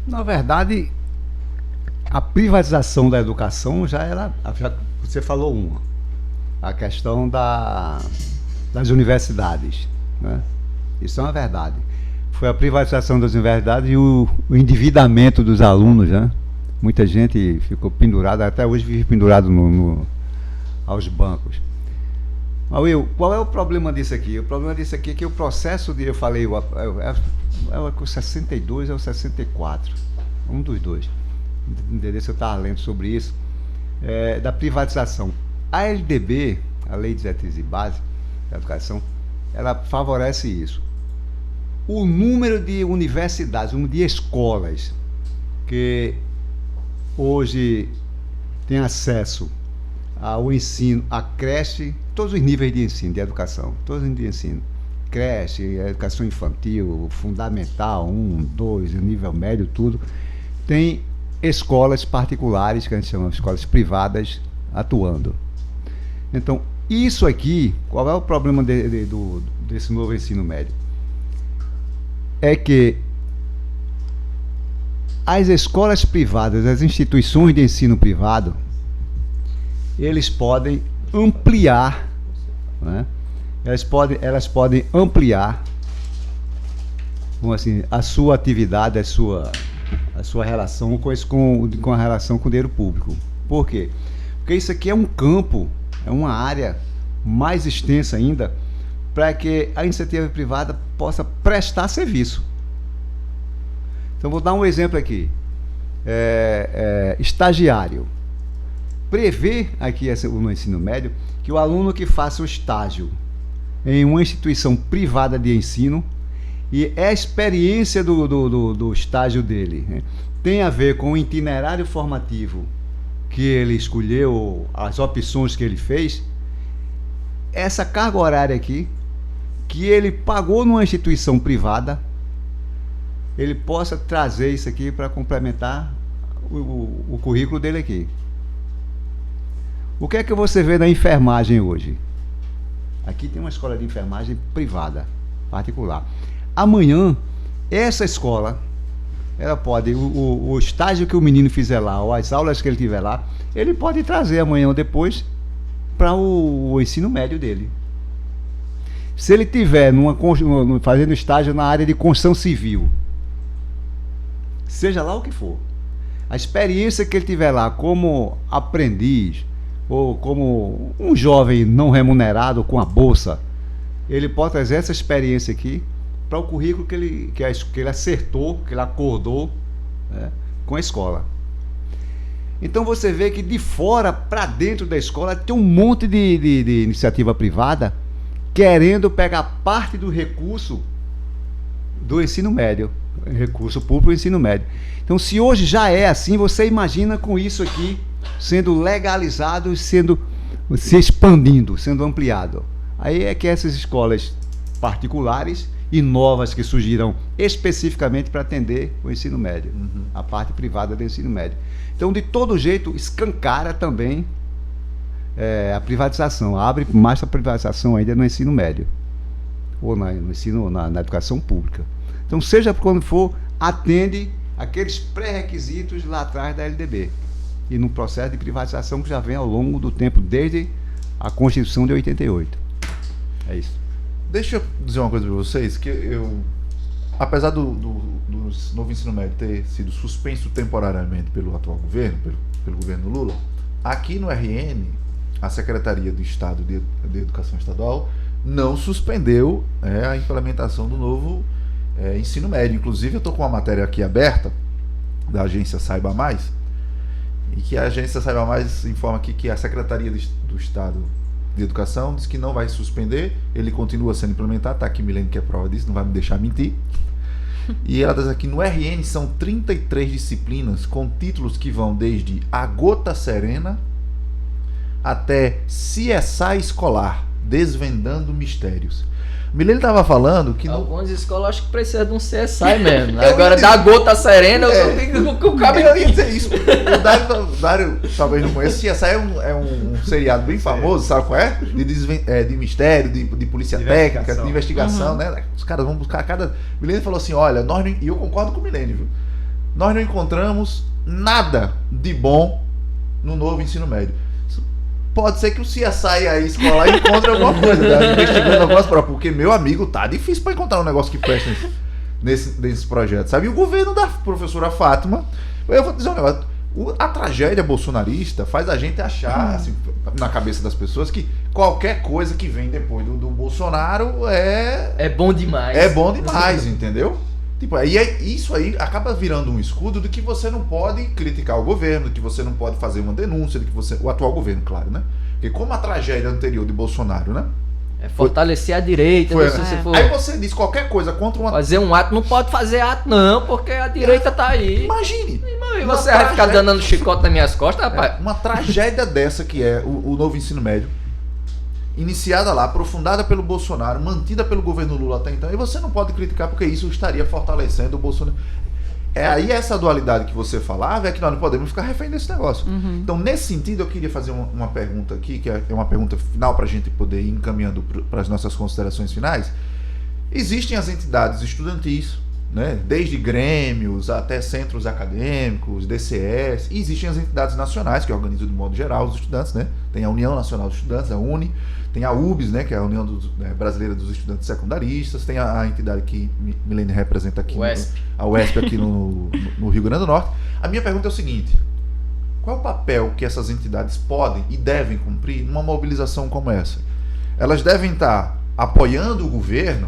Na verdade, a privatização da educação você falou uma. A questão das universidades, né? Isso é uma verdade. Foi a privatização das universidades e o endividamento dos alunos, né? Muita gente ficou pendurada, até hoje vive pendurado aos bancos. Mas, Will, qual é o problema disso aqui? O problema disso aqui é que o processo eu falei, é o 62 ou 64, um dos dois. Entendeu? Se eu estava lendo sobre isso, da privatização. A LDB, a Lei de Diretrizes e Base da Educação, ela favorece isso. O número de universidades, o número de escolas que hoje tem acesso ao ensino, à creche, todos os níveis de ensino, de educação, todos os níveis de ensino. Creche, educação infantil, fundamental, 1, 2, nível médio, tudo. Tem escolas particulares, que a gente chama de escolas privadas, atuando. Então, isso aqui, qual é o problema desse novo ensino médio? É que as escolas privadas, as instituições de ensino privado, eles podem ampliar, né? Elas podem ampliar, assim, a sua atividade, a sua relação com a relação com o dinheiro público. Por quê? Porque isso aqui é um campo, é uma área mais extensa ainda, para que a iniciativa privada possa prestar serviço. Então, vou dar um exemplo aqui. Estagiário. Prevê aqui no ensino médio que o aluno que faça o estágio em uma instituição privada de ensino e a experiência do estágio dele, né, tem a ver com o itinerário formativo que ele escolheu, as opções que ele fez, essa carga horária aqui, que ele pagou numa instituição privada, ele possa trazer isso aqui para complementar o currículo dele aqui. O que é que você vê na enfermagem hoje? Aqui tem uma escola de enfermagem privada, particular. Amanhã, essa escola, ela pode, o estágio que o menino fizer lá, ou as aulas que ele tiver lá, ele pode trazer amanhã ou depois para o ensino médio dele. Se ele tiver fazendo estágio na área de construção civil, seja lá o que for, a experiência que ele tiver lá como aprendiz, ou como um jovem não remunerado com a bolsa, ele pode trazer essa experiência aqui para o currículo que ele acertou, que ele acordou, né, com a escola. Então você vê que de fora para dentro da escola tem um monte de iniciativa privada querendo pegar parte do recurso do ensino médio, recurso público do ensino médio. Então, se hoje já é assim, você imagina com isso aqui sendo legalizado, se expandindo, sendo ampliado. Aí é que essas escolas particulares e novas que surgirão especificamente para atender o ensino médio, a parte privada do ensino médio. Então, de todo jeito, escancara também a privatização, abre mais a privatização ainda no ensino médio, ou no ensino, na educação pública. Então, seja quando for, atende aqueles pré-requisitos lá atrás da LDB. E no processo de privatização que já vem ao longo do tempo, desde a Constituição de 88. É isso. Deixa eu dizer uma coisa para vocês, que apesar do novo ensino médio ter sido suspenso temporariamente pelo atual governo, pelo governo Lula, aqui no RN, a Secretaria do Estado de Educação Estadual não suspendeu a implementação do novo ensino médio. Inclusive, eu estou com uma matéria aqui aberta da agência Saiba Mais, e que a agência Saiba Mais informa aqui que a Secretaria do Estado de Educação diz que não vai suspender, ele continua sendo implementado, está aqui Milene que é prova disso, não vai me deixar mentir. E ela diz aqui, no RN são 33 disciplinas com títulos que vão desde A Gota Serena até CSI Escolar, Desvendando Mistérios. Milene estava falando que... Algumas escolas acho que precisam de um CSI mesmo. Agora, da Gota Serena, eu tenho que o cabelo... Eu ia dizer isso. O Dário talvez não conheça. CSI é um seriado bem famoso, sabe qual é? De mistério, de polícia técnica, de investigação, né? Os caras vão buscar cada... Milene falou assim, olha, e eu concordo com o Milene, viu? Nós não encontramos nada de bom no novo ensino médio. Pode ser que o CSI aí escolar encontre alguma coisa, tá? Investigando algumas provas, porque, meu amigo, tá difícil para encontrar um negócio que presta nesse projeto, sabe? E o governo da professora Fátima, eu vou dizer um negócio, a tragédia bolsonarista faz a gente achar, assim, na cabeça das pessoas, que qualquer coisa que vem depois do Bolsonaro é bom demais. É bom demais, entendeu? Tipo, isso aí acaba virando um escudo de que você não pode criticar o governo, de que você não pode fazer uma denúncia, de que o atual governo, claro, né? Porque como a tragédia anterior de Bolsonaro, né? Fortalecer a direita. Aí você diz qualquer coisa contra uma... Fazer um ato, não pode fazer ato não, porque a direita tá aí. Imagine. E você vai ficar dando chicote nas minhas costas, rapaz? Uma tragédia dessa que é o novo ensino médio, iniciada lá, aprofundada pelo Bolsonaro, mantida pelo governo Lula até então, e você não pode criticar porque isso estaria fortalecendo o Bolsonaro. Aí essa dualidade que você falava é que nós não podemos ficar refém desse negócio. Então, nesse sentido, eu queria fazer uma pergunta aqui, que é uma pergunta final para a gente poder ir encaminhando para as nossas considerações finais. Existem as entidades estudantis, né, desde grêmios até centros acadêmicos, DCS, e existem as entidades nacionais que organizam de modo geral os estudantes, né? Tem a União Nacional dos Estudantes, a UNE, tem a UBS, né, que é a União Brasileira dos Estudantes Secundaristas, tem a entidade que Milene representa aqui, a UESP aqui no Rio Grande do Norte. A minha pergunta é o seguinte: qual é o papel que essas entidades podem e devem cumprir numa mobilização como essa? elas devem estar apoiando o governo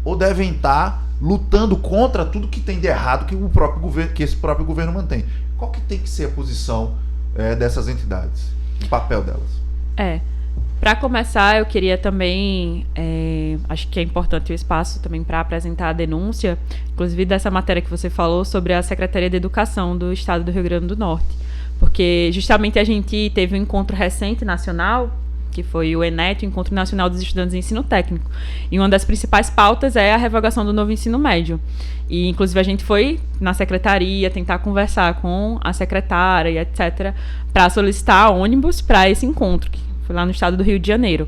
ou devem estar lutando contra tudo que tem de errado que esse próprio governo mantém? Qual que tem que ser a posição dessas entidades, o papel delas? Para começar, eu queria também, acho que é importante o espaço também para apresentar a denúncia, inclusive dessa matéria que você falou sobre a Secretaria de Educação do Estado do Rio Grande do Norte, porque justamente a gente teve um encontro recente nacional, que foi o ENET, o Encontro Nacional dos Estudantes de Ensino Técnico, e uma das principais pautas é a revogação do novo ensino médio. E, inclusive, a gente foi na secretaria tentar conversar com a secretária e etc., para solicitar ônibus para esse encontro, que foi lá no estado do Rio de Janeiro.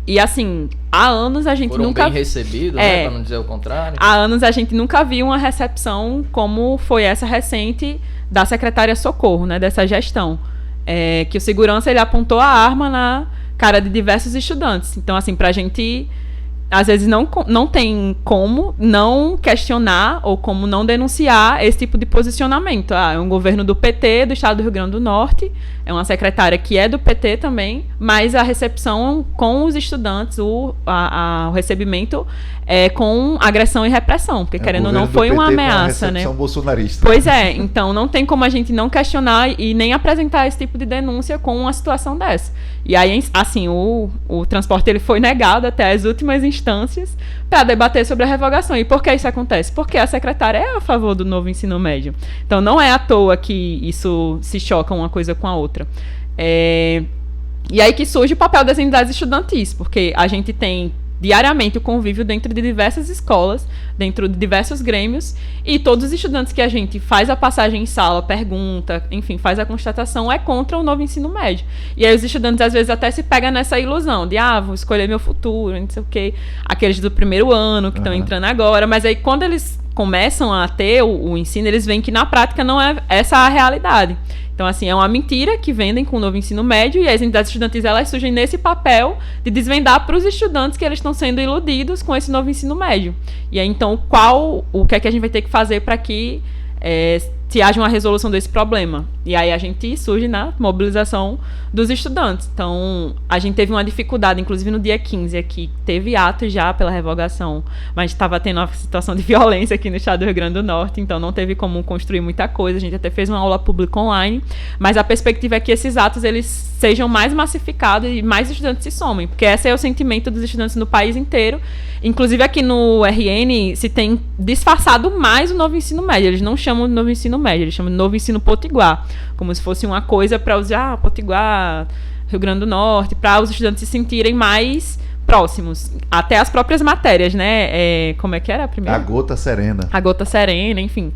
E assim, há anos a gente nunca... bem recebido, né, para não dizer o contrário. Há anos a gente nunca viu uma recepção como foi essa recente da secretária Socorro, né, dessa gestão. Que o segurança ele apontou a arma na cara de diversos estudantes. Então, assim, pra gente, às vezes não tem como não questionar ou como não denunciar esse tipo de posicionamento. É um governo do PT, do estado do Rio Grande do Norte, é uma secretária que é do PT também, mas a recepção com os estudantes, o recebimento é com agressão e repressão, porque querendo ou não foi uma ameaça, né? Bolsonarista. Pois é, então não tem como a gente não questionar e nem apresentar esse tipo de denúncia com uma situação dessa. E aí, assim, o transporte ele foi negado até as últimas instâncias para debater sobre a revogação. E por que isso acontece? Porque a secretária é a favor do novo ensino médio. Então não é à toa que isso se choca uma coisa com a outra. E aí que surge o papel das entidades estudantis, porque a gente tem diariamente o convívio dentro de diversas escolas, dentro de diversos grêmios, e todos os estudantes que a gente faz a passagem em sala, pergunta, enfim, faz a constatação, é contra o novo ensino médio. E aí os estudantes às vezes até se pegam nessa ilusão de, vou escolher meu futuro, não sei o quê, aqueles do primeiro ano que estão entrando agora, mas aí quando eles começam a ter o ensino, eles veem que na prática não é essa a realidade. Então, assim, é uma mentira que vendem com o novo ensino médio e as entidades estudantis, elas surgem nesse papel de desvendar para os estudantes que eles estão sendo iludidos com esse novo ensino médio. E aí, então, o que é que a gente vai ter que fazer para que se haja uma resolução desse problema? E aí a gente surge na mobilização dos estudantes. Então, a gente teve uma dificuldade, inclusive no dia 15 aqui, teve atos já pela revogação, mas estava tendo uma situação de violência aqui no estado do Rio Grande do Norte, então não teve como construir muita coisa. A gente até fez uma aula pública online, mas a perspectiva é que esses atos eles sejam mais massificados e mais estudantes se somem, porque esse é o sentimento dos estudantes no país inteiro. Inclusive aqui no RN se tem disfarçado mais o novo ensino médio. Eles não chamam de novo ensino médio, eles chamam de novo ensino potiguar, como se fosse uma coisa para usar Potiguar, Rio Grande do Norte, para os estudantes se sentirem mais próximos. Até as próprias matérias, né? Como é que era a primeira? A Gota Serena. A Gota Serena, enfim.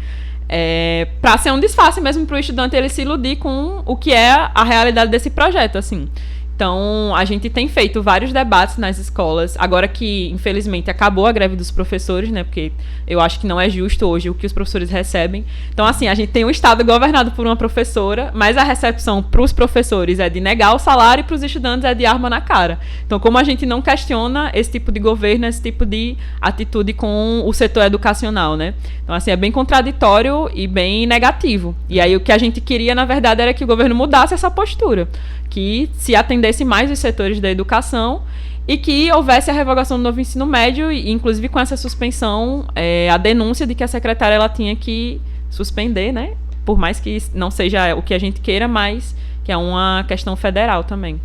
Para ser um disfarce mesmo para o estudante ele se iludir com o que é a realidade desse projeto, assim. Então, a gente tem feito vários debates nas escolas, agora que, infelizmente, acabou a greve dos professores, né, porque eu acho que não é justo hoje o que os professores recebem. Então, assim, a gente tem um estado governado por uma professora, mas a recepção para os professores é de negar o salário e para os estudantes é de arma na cara. Então, como a gente não questiona esse tipo de governo, esse tipo de atitude com o setor educacional, né? Então, assim, é bem contraditório e bem negativo. E aí, o que a gente queria, na verdade, era que o governo mudasse essa postura, que se atendesse mais os setores da educação e que houvesse a revogação do novo ensino médio, e inclusive com essa suspensão, a denúncia de que a secretária ela tinha que suspender, né? Por mais que não seja o que a gente queira, mas que é uma questão federal também.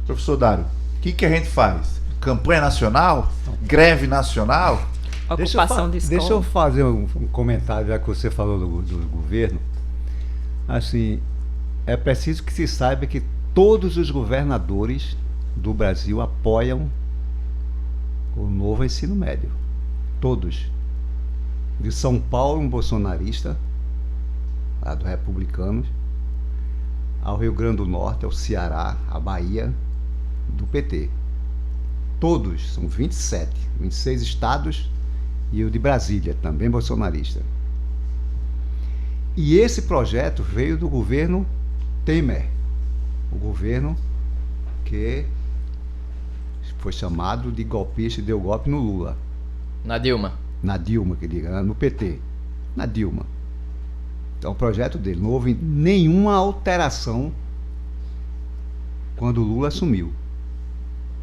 Professor Dário, o que a gente faz? Campanha nacional? Greve nacional? Ocupação de escola? Deixa eu fazer um comentário, já que você falou do governo. Assim, é preciso que se saiba que todos os governadores do Brasil apoiam o novo ensino médio. Todos. De São Paulo, um bolsonarista, lá do Republicanos, ao Rio Grande do Norte, ao Ceará, à Bahia, do PT. Todos, são 26 estados, e o de Brasília, também bolsonarista. E esse projeto veio do governo Temer, o governo que foi chamado de golpista e deu golpe no Lula. Na Dilma. Na Dilma, que diga, no PT. Na Dilma. Então o projeto dele, não houve nenhuma alteração quando o Lula assumiu.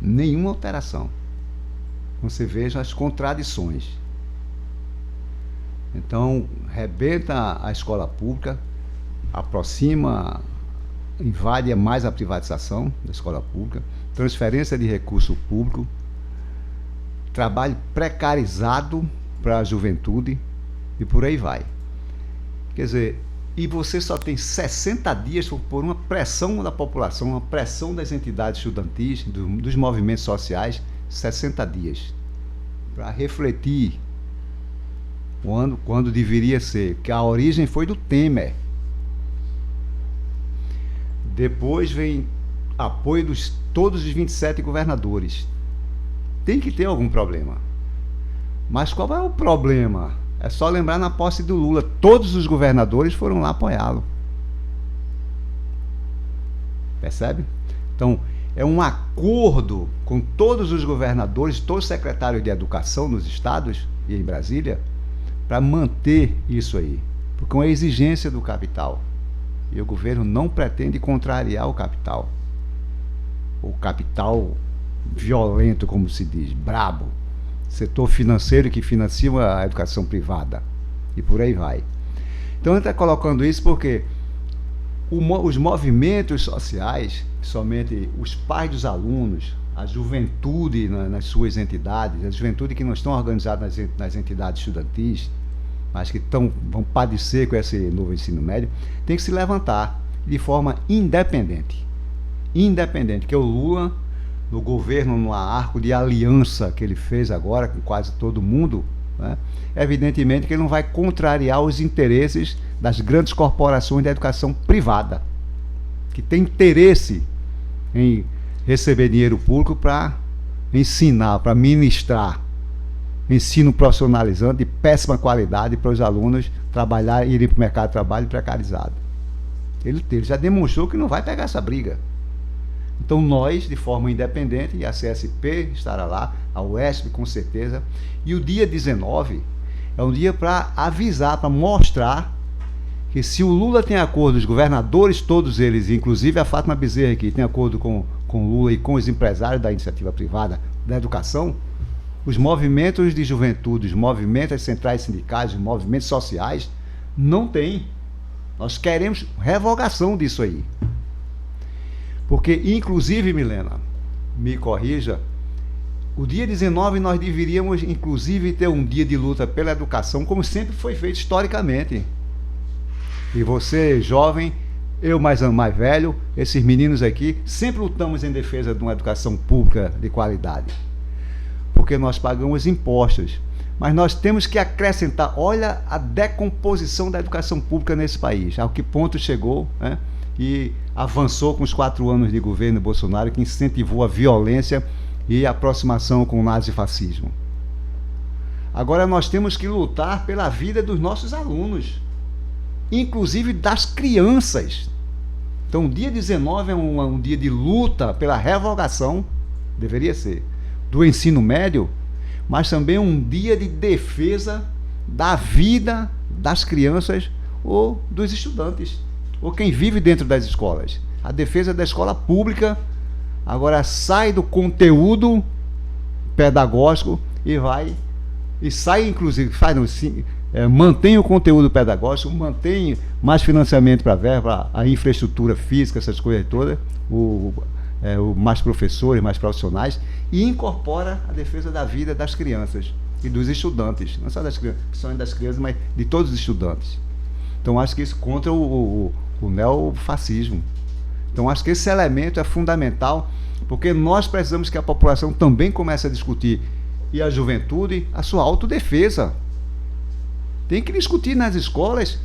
Nenhuma alteração. Você veja as contradições. Então, rebenta a escola pública, aproxima, invade mais a privatização da escola pública, transferência de recurso público, trabalho precarizado para a juventude e por aí vai. Quer dizer, e você só tem 60 dias por uma pressão da população, uma pressão das entidades estudantis, dos movimentos sociais, 60 dias para refletir quando deveria ser, que a origem foi do Temer. Depois vem apoio de todos os 27 governadores. Tem que ter algum problema. Mas qual é o problema? É só lembrar na posse do Lula. Todos os governadores foram lá apoiá-lo. Percebe? Então, é um acordo com todos os governadores, todos os secretários de educação nos estados e em Brasília, para manter isso aí. Porque é uma exigência do capital. E o governo não pretende contrariar o capital. O capital violento, como se diz, brabo. Setor financeiro que financia a educação privada. E por aí vai. Então ele está colocando isso porque os movimentos sociais, somente os pais dos alunos, a juventude nas suas entidades, a juventude que não estão organizadas nas entidades estudantis, mas que vão padecer com esse novo ensino médio, tem que se levantar de forma independente. Independente, que o Lula, no governo, no arco de aliança que ele fez agora com quase todo mundo, né, evidentemente que ele não vai contrariar os interesses das grandes corporações da educação privada, que tem interesse em receber dinheiro público para ensinar, para ministrar ensino profissionalizante de péssima qualidade para os alunos irem para o mercado de trabalho precarizado. Ele já demonstrou que não vai pegar essa briga. Então nós, de forma independente, e a CSP estará lá, a UESP com certeza, e o dia 19 é um dia para avisar, para mostrar que se o Lula tem acordo, os governadores, todos eles, inclusive a Fátima Bezerra aqui, tem acordo com o Lula e com os empresários da iniciativa privada da educação, os movimentos de juventude, os movimentos centrais sindicais, os movimentos sociais, não tem. Nós queremos revogação disso aí. Porque, inclusive, Milena, me corrija, o dia 19 nós deveríamos, inclusive, ter um dia de luta pela educação, como sempre foi feito historicamente. E você, jovem, eu mais velho, esses meninos aqui, sempre lutamos em defesa de uma educação pública de qualidade. Porque nós pagamos impostos. Mas nós temos que acrescentar, olha a decomposição da educação pública nesse país, ao que ponto chegou, né? E avançou com os 4 anos de governo Bolsonaro, que incentivou a violência e a aproximação com o nazifascismo. Agora nós temos que lutar pela vida dos nossos alunos, inclusive das crianças. Então o dia 19 é um dia de luta pela revogação, deveria ser, do ensino médio, mas também um dia de defesa da vida das crianças ou dos estudantes, ou quem vive dentro das escolas. A defesa da escola pública agora sai do conteúdo pedagógico e sai, inclusive, mantém o conteúdo pedagógico, mantém mais financiamento para a verba, a infraestrutura física, essas coisas todas, mais professores, mais profissionais, e incorpora a defesa da vida das crianças e dos estudantes, não só das crianças, mas de todos os estudantes. Então acho que isso contra o neofascismo. Então acho que esse elemento é fundamental, porque nós precisamos que a população também comece a discutir, e a juventude, a sua autodefesa. Tem que discutir nas escolas,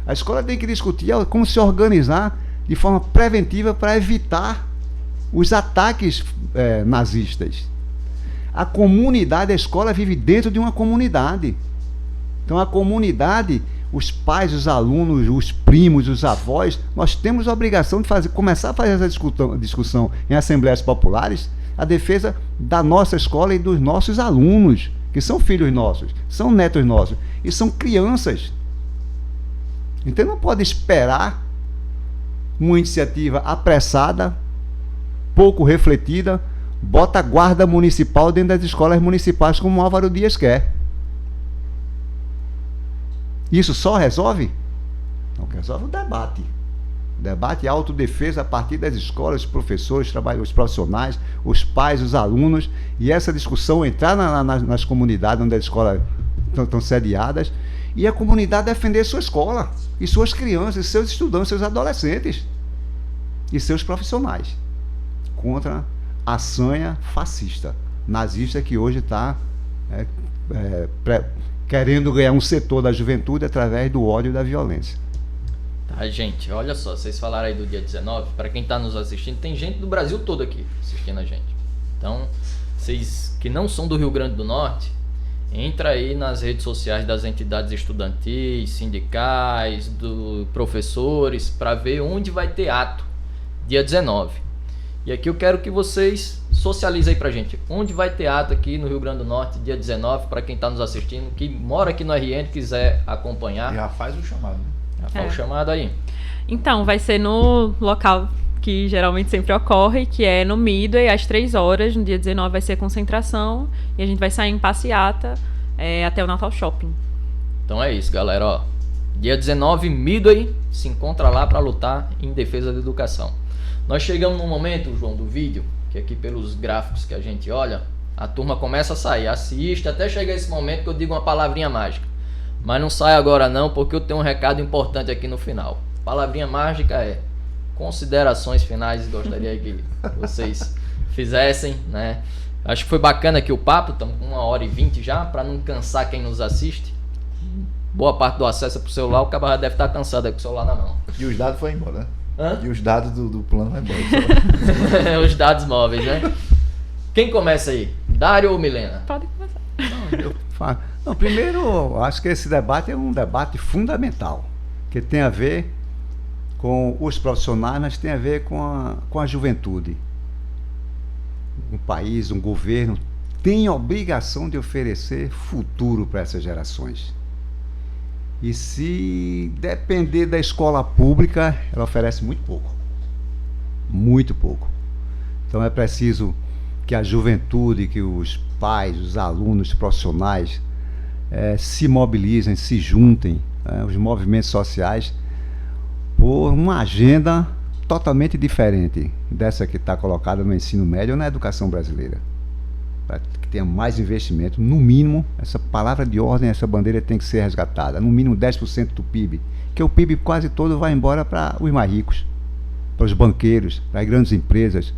a escola tem que discutir como se organizar de forma preventiva para evitar os ataques nazistas. A comunidade, a escola vive dentro de uma comunidade. Então a comunidade, os pais, os alunos, os primos, os avós, nós temos a obrigação de começar a fazer essa discussão em assembleias populares, a defesa da nossa escola e dos nossos alunos, que são filhos nossos, são netos nossos, e são crianças. Então não pode esperar uma iniciativa apressada, pouco refletida, bota a guarda municipal dentro das escolas municipais como o Álvaro Dias quer. Isso só resolve? Não, resolve o debate. Debate e autodefesa a partir das escolas, os professores, os profissionais, os pais, os alunos, e essa discussão entrar nas comunidades onde as escolas estão sediadas, e a comunidade defender sua escola, e suas crianças, e seus estudantes, seus adolescentes, e seus profissionais, contra a sanha fascista, nazista, que hoje está querendo ganhar um setor da juventude através do ódio e da violência. Tá, gente, olha só, vocês falaram aí do dia 19, para quem está nos assistindo, tem gente do Brasil todo aqui assistindo a gente. Então, vocês que não são do Rio Grande do Norte, entra aí nas redes sociais das entidades estudantis, sindicais, professores, para ver onde vai ter ato dia 19. E aqui eu quero que vocês socializem aí pra gente, onde vai ter ato aqui no Rio Grande do Norte dia 19, para quem está nos assistindo, que mora aqui no RN, quiser acompanhar. Já faz o chamado. Já faz o chamado aí. Então, vai ser no local que geralmente sempre ocorre, que é no Midway, às 3 horas. No dia 19 vai ser concentração e a gente vai sair em passeata até o Natal Shopping. Então é isso, galera. Ó, dia 19, Midway, se encontra lá para lutar em defesa da educação. Nós chegamos num momento, João, do vídeo, que aqui pelos gráficos que a gente olha, a turma começa a sair, assiste, até chegar esse momento que eu digo uma palavrinha mágica. Mas não sai agora não, porque eu tenho um recado importante aqui no final. Palavrinha mágica é considerações finais, gostaria que vocês fizessem, né? Acho que foi bacana aqui o papo, estamos com 1h20 já, para não cansar quem nos assiste. Boa parte do acesso é pro celular, o cara já deve estar cansado aí com o celular na mão. E os dados foram embora, né? Hã? E os dados do plano vão embora. Os dados móveis, né? Quem começa aí? Dário ou Milena? Pode começar. Não, primeiro, acho que esse debate é um debate fundamental, que tem a ver com os profissionais, mas tem a ver com a juventude. Um país, um governo tem a obrigação de oferecer futuro para essas gerações. E se depender da escola pública, ela oferece muito pouco. Muito pouco. Então é preciso que a juventude, que os pais, os alunos, os profissionais se mobilizem, se juntem, os movimentos sociais, por uma agenda totalmente diferente dessa que está colocada no ensino médio ou na educação brasileira. Para que tenha mais investimento, no mínimo, essa palavra de ordem, essa bandeira tem que ser resgatada, no mínimo 10% do PIB, que o PIB quase todo vai embora para os mais ricos, para os banqueiros, para as grandes empresas.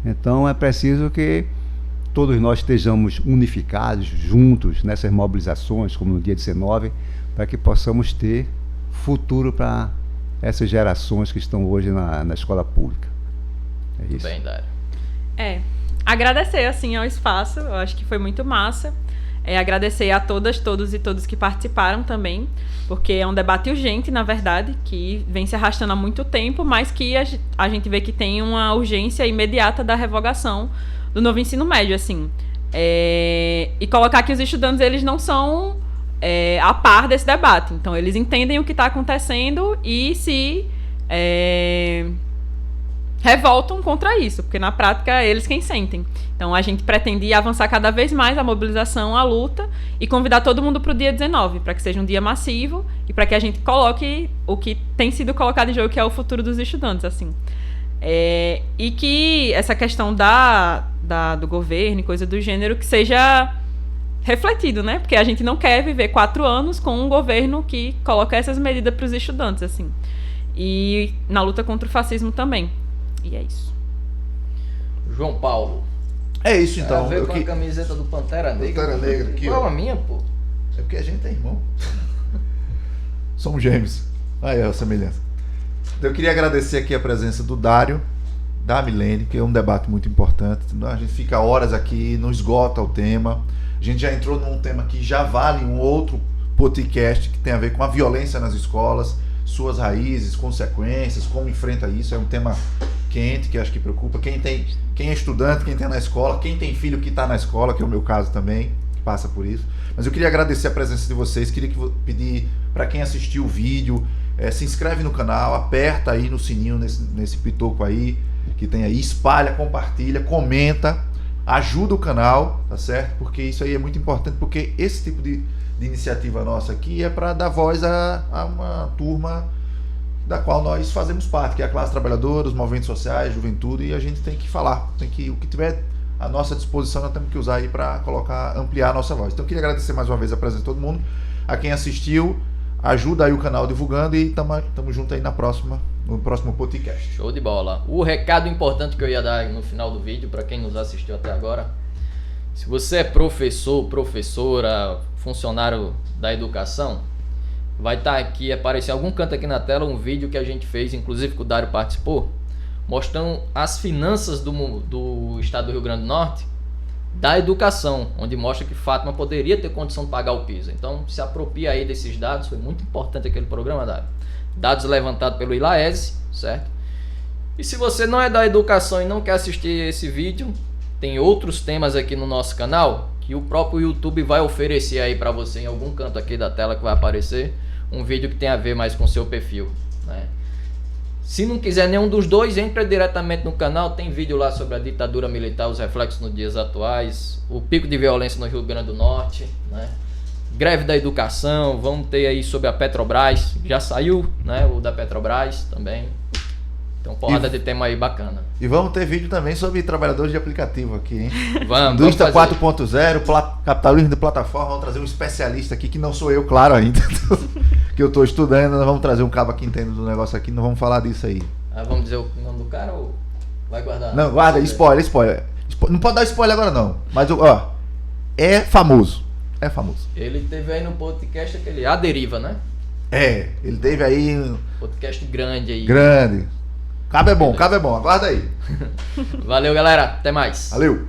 Então é preciso que todos nós estejamos unificados, juntos, nessas mobilizações, como no dia 19, para que possamos ter futuro para essas gerações que estão hoje na escola pública. É isso. Bem, Dário. Agradecer assim ao espaço, eu acho que foi muito massa. Agradecer a todas, todos e todos que participaram também, porque é um debate urgente, na verdade, que vem se arrastando há muito tempo, mas que a gente vê que tem uma urgência imediata da revogação do novo ensino médio, assim. E colocar que os estudantes, eles não são a par desse debate. Então, eles entendem o que está acontecendo e se revoltam contra isso, porque na prática é eles quem sentem. Então a gente pretende avançar cada vez mais a mobilização, a luta, e convidar todo mundo para o dia 19, para que seja um dia massivo e para que a gente coloque o que tem sido colocado em jogo, que é o futuro dos estudantes, assim. E que essa questão do governo e coisa do gênero que seja refletido, né? Porque a gente não quer viver 4 anos com um governo que coloca essas medidas para os estudantes, assim. E na luta contra o fascismo também. E é isso. João Paulo. É isso então. Veio com a camiseta do Pantera Negra. Pantera Negra aqui, Qual ó. a minha, pô? É porque a gente é irmão. Somos gêmeos. Aí a semelhança. Eu queria agradecer aqui a presença do Dário, da Milene, que é um debate muito importante. A gente fica horas aqui, não esgota o tema. A gente já entrou num tema que já vale um outro podcast que tem a ver com a violência nas escolas, suas raízes, consequências, como enfrenta isso. É um tema quente que acho que preocupa quem é estudante, quem está na escola, quem tem filho que está na escola, que é o meu caso também, que passa por isso. Mas eu queria agradecer a presença de vocês, queria pedir para quem assistiu o vídeo, Se inscreve no canal, aperta aí no sininho, nesse pitoco aí, que tem aí, espalha, compartilha, comenta, ajuda o canal, tá certo? Porque isso aí é muito importante, porque esse tipo de iniciativa nossa aqui é para dar voz a uma turma da qual nós fazemos parte, que é a classe trabalhadora, os movimentos sociais, juventude, e a gente tem que falar, o que tiver à nossa disposição nós temos que usar aí para ampliar a nossa voz. Então eu queria agradecer mais uma vez a presença de todo mundo, a quem assistiu, ajuda aí o canal divulgando e tamo junto aí no próximo podcast. Show de bola. O recado importante que eu ia dar no final do vídeo, para quem nos assistiu até agora, se você é professor, professora, funcionário da educação, vai estar aqui, aparecer em algum canto aqui na tela, um vídeo que a gente fez, inclusive que o Dário participou, mostrando as finanças do estado do Rio Grande do Norte, da educação, onde mostra que Fátima poderia ter condição de pagar o piso. Então, se apropria aí desses dados, foi muito importante aquele programa, Dário. Dados levantados pelo ILAESE, certo? E se você não é da educação e não quer assistir esse vídeo, tem outros temas aqui no nosso canal, que o próprio YouTube vai oferecer aí para você, em algum canto aqui da tela que vai aparecer, um vídeo que tem a ver mais com o seu perfil, né? Se não quiser nenhum dos dois, entra diretamente no canal, tem vídeo lá sobre a ditadura militar, os reflexos nos dias atuais, o pico de violência no Rio Grande do Norte, né? Greve da educação, vamos ter aí sobre a Petrobras, já saiu, né, o da Petrobras também. Então, porrada de tema aí bacana. E vamos ter vídeo também sobre trabalhadores de aplicativo aqui, hein? Vamos Indústria 4.0, capitalismo de plataforma. Vamos trazer um especialista aqui, que não sou eu, claro, ainda. Que eu estou estudando. Nós vamos trazer um cabo que entende do negócio aqui. Não vamos falar disso aí. Vamos dizer o nome do cara ou vai guardar? Não, guarda, spoiler. Não pode dar spoiler agora, não. Mas, ó, é famoso. É famoso. Ele teve aí no podcast aquele A Deriva, né? Ele teve aí... Podcast grande aí. Grande. Cabo é bom, aguarda aí. Valeu, galera. Até mais. Valeu.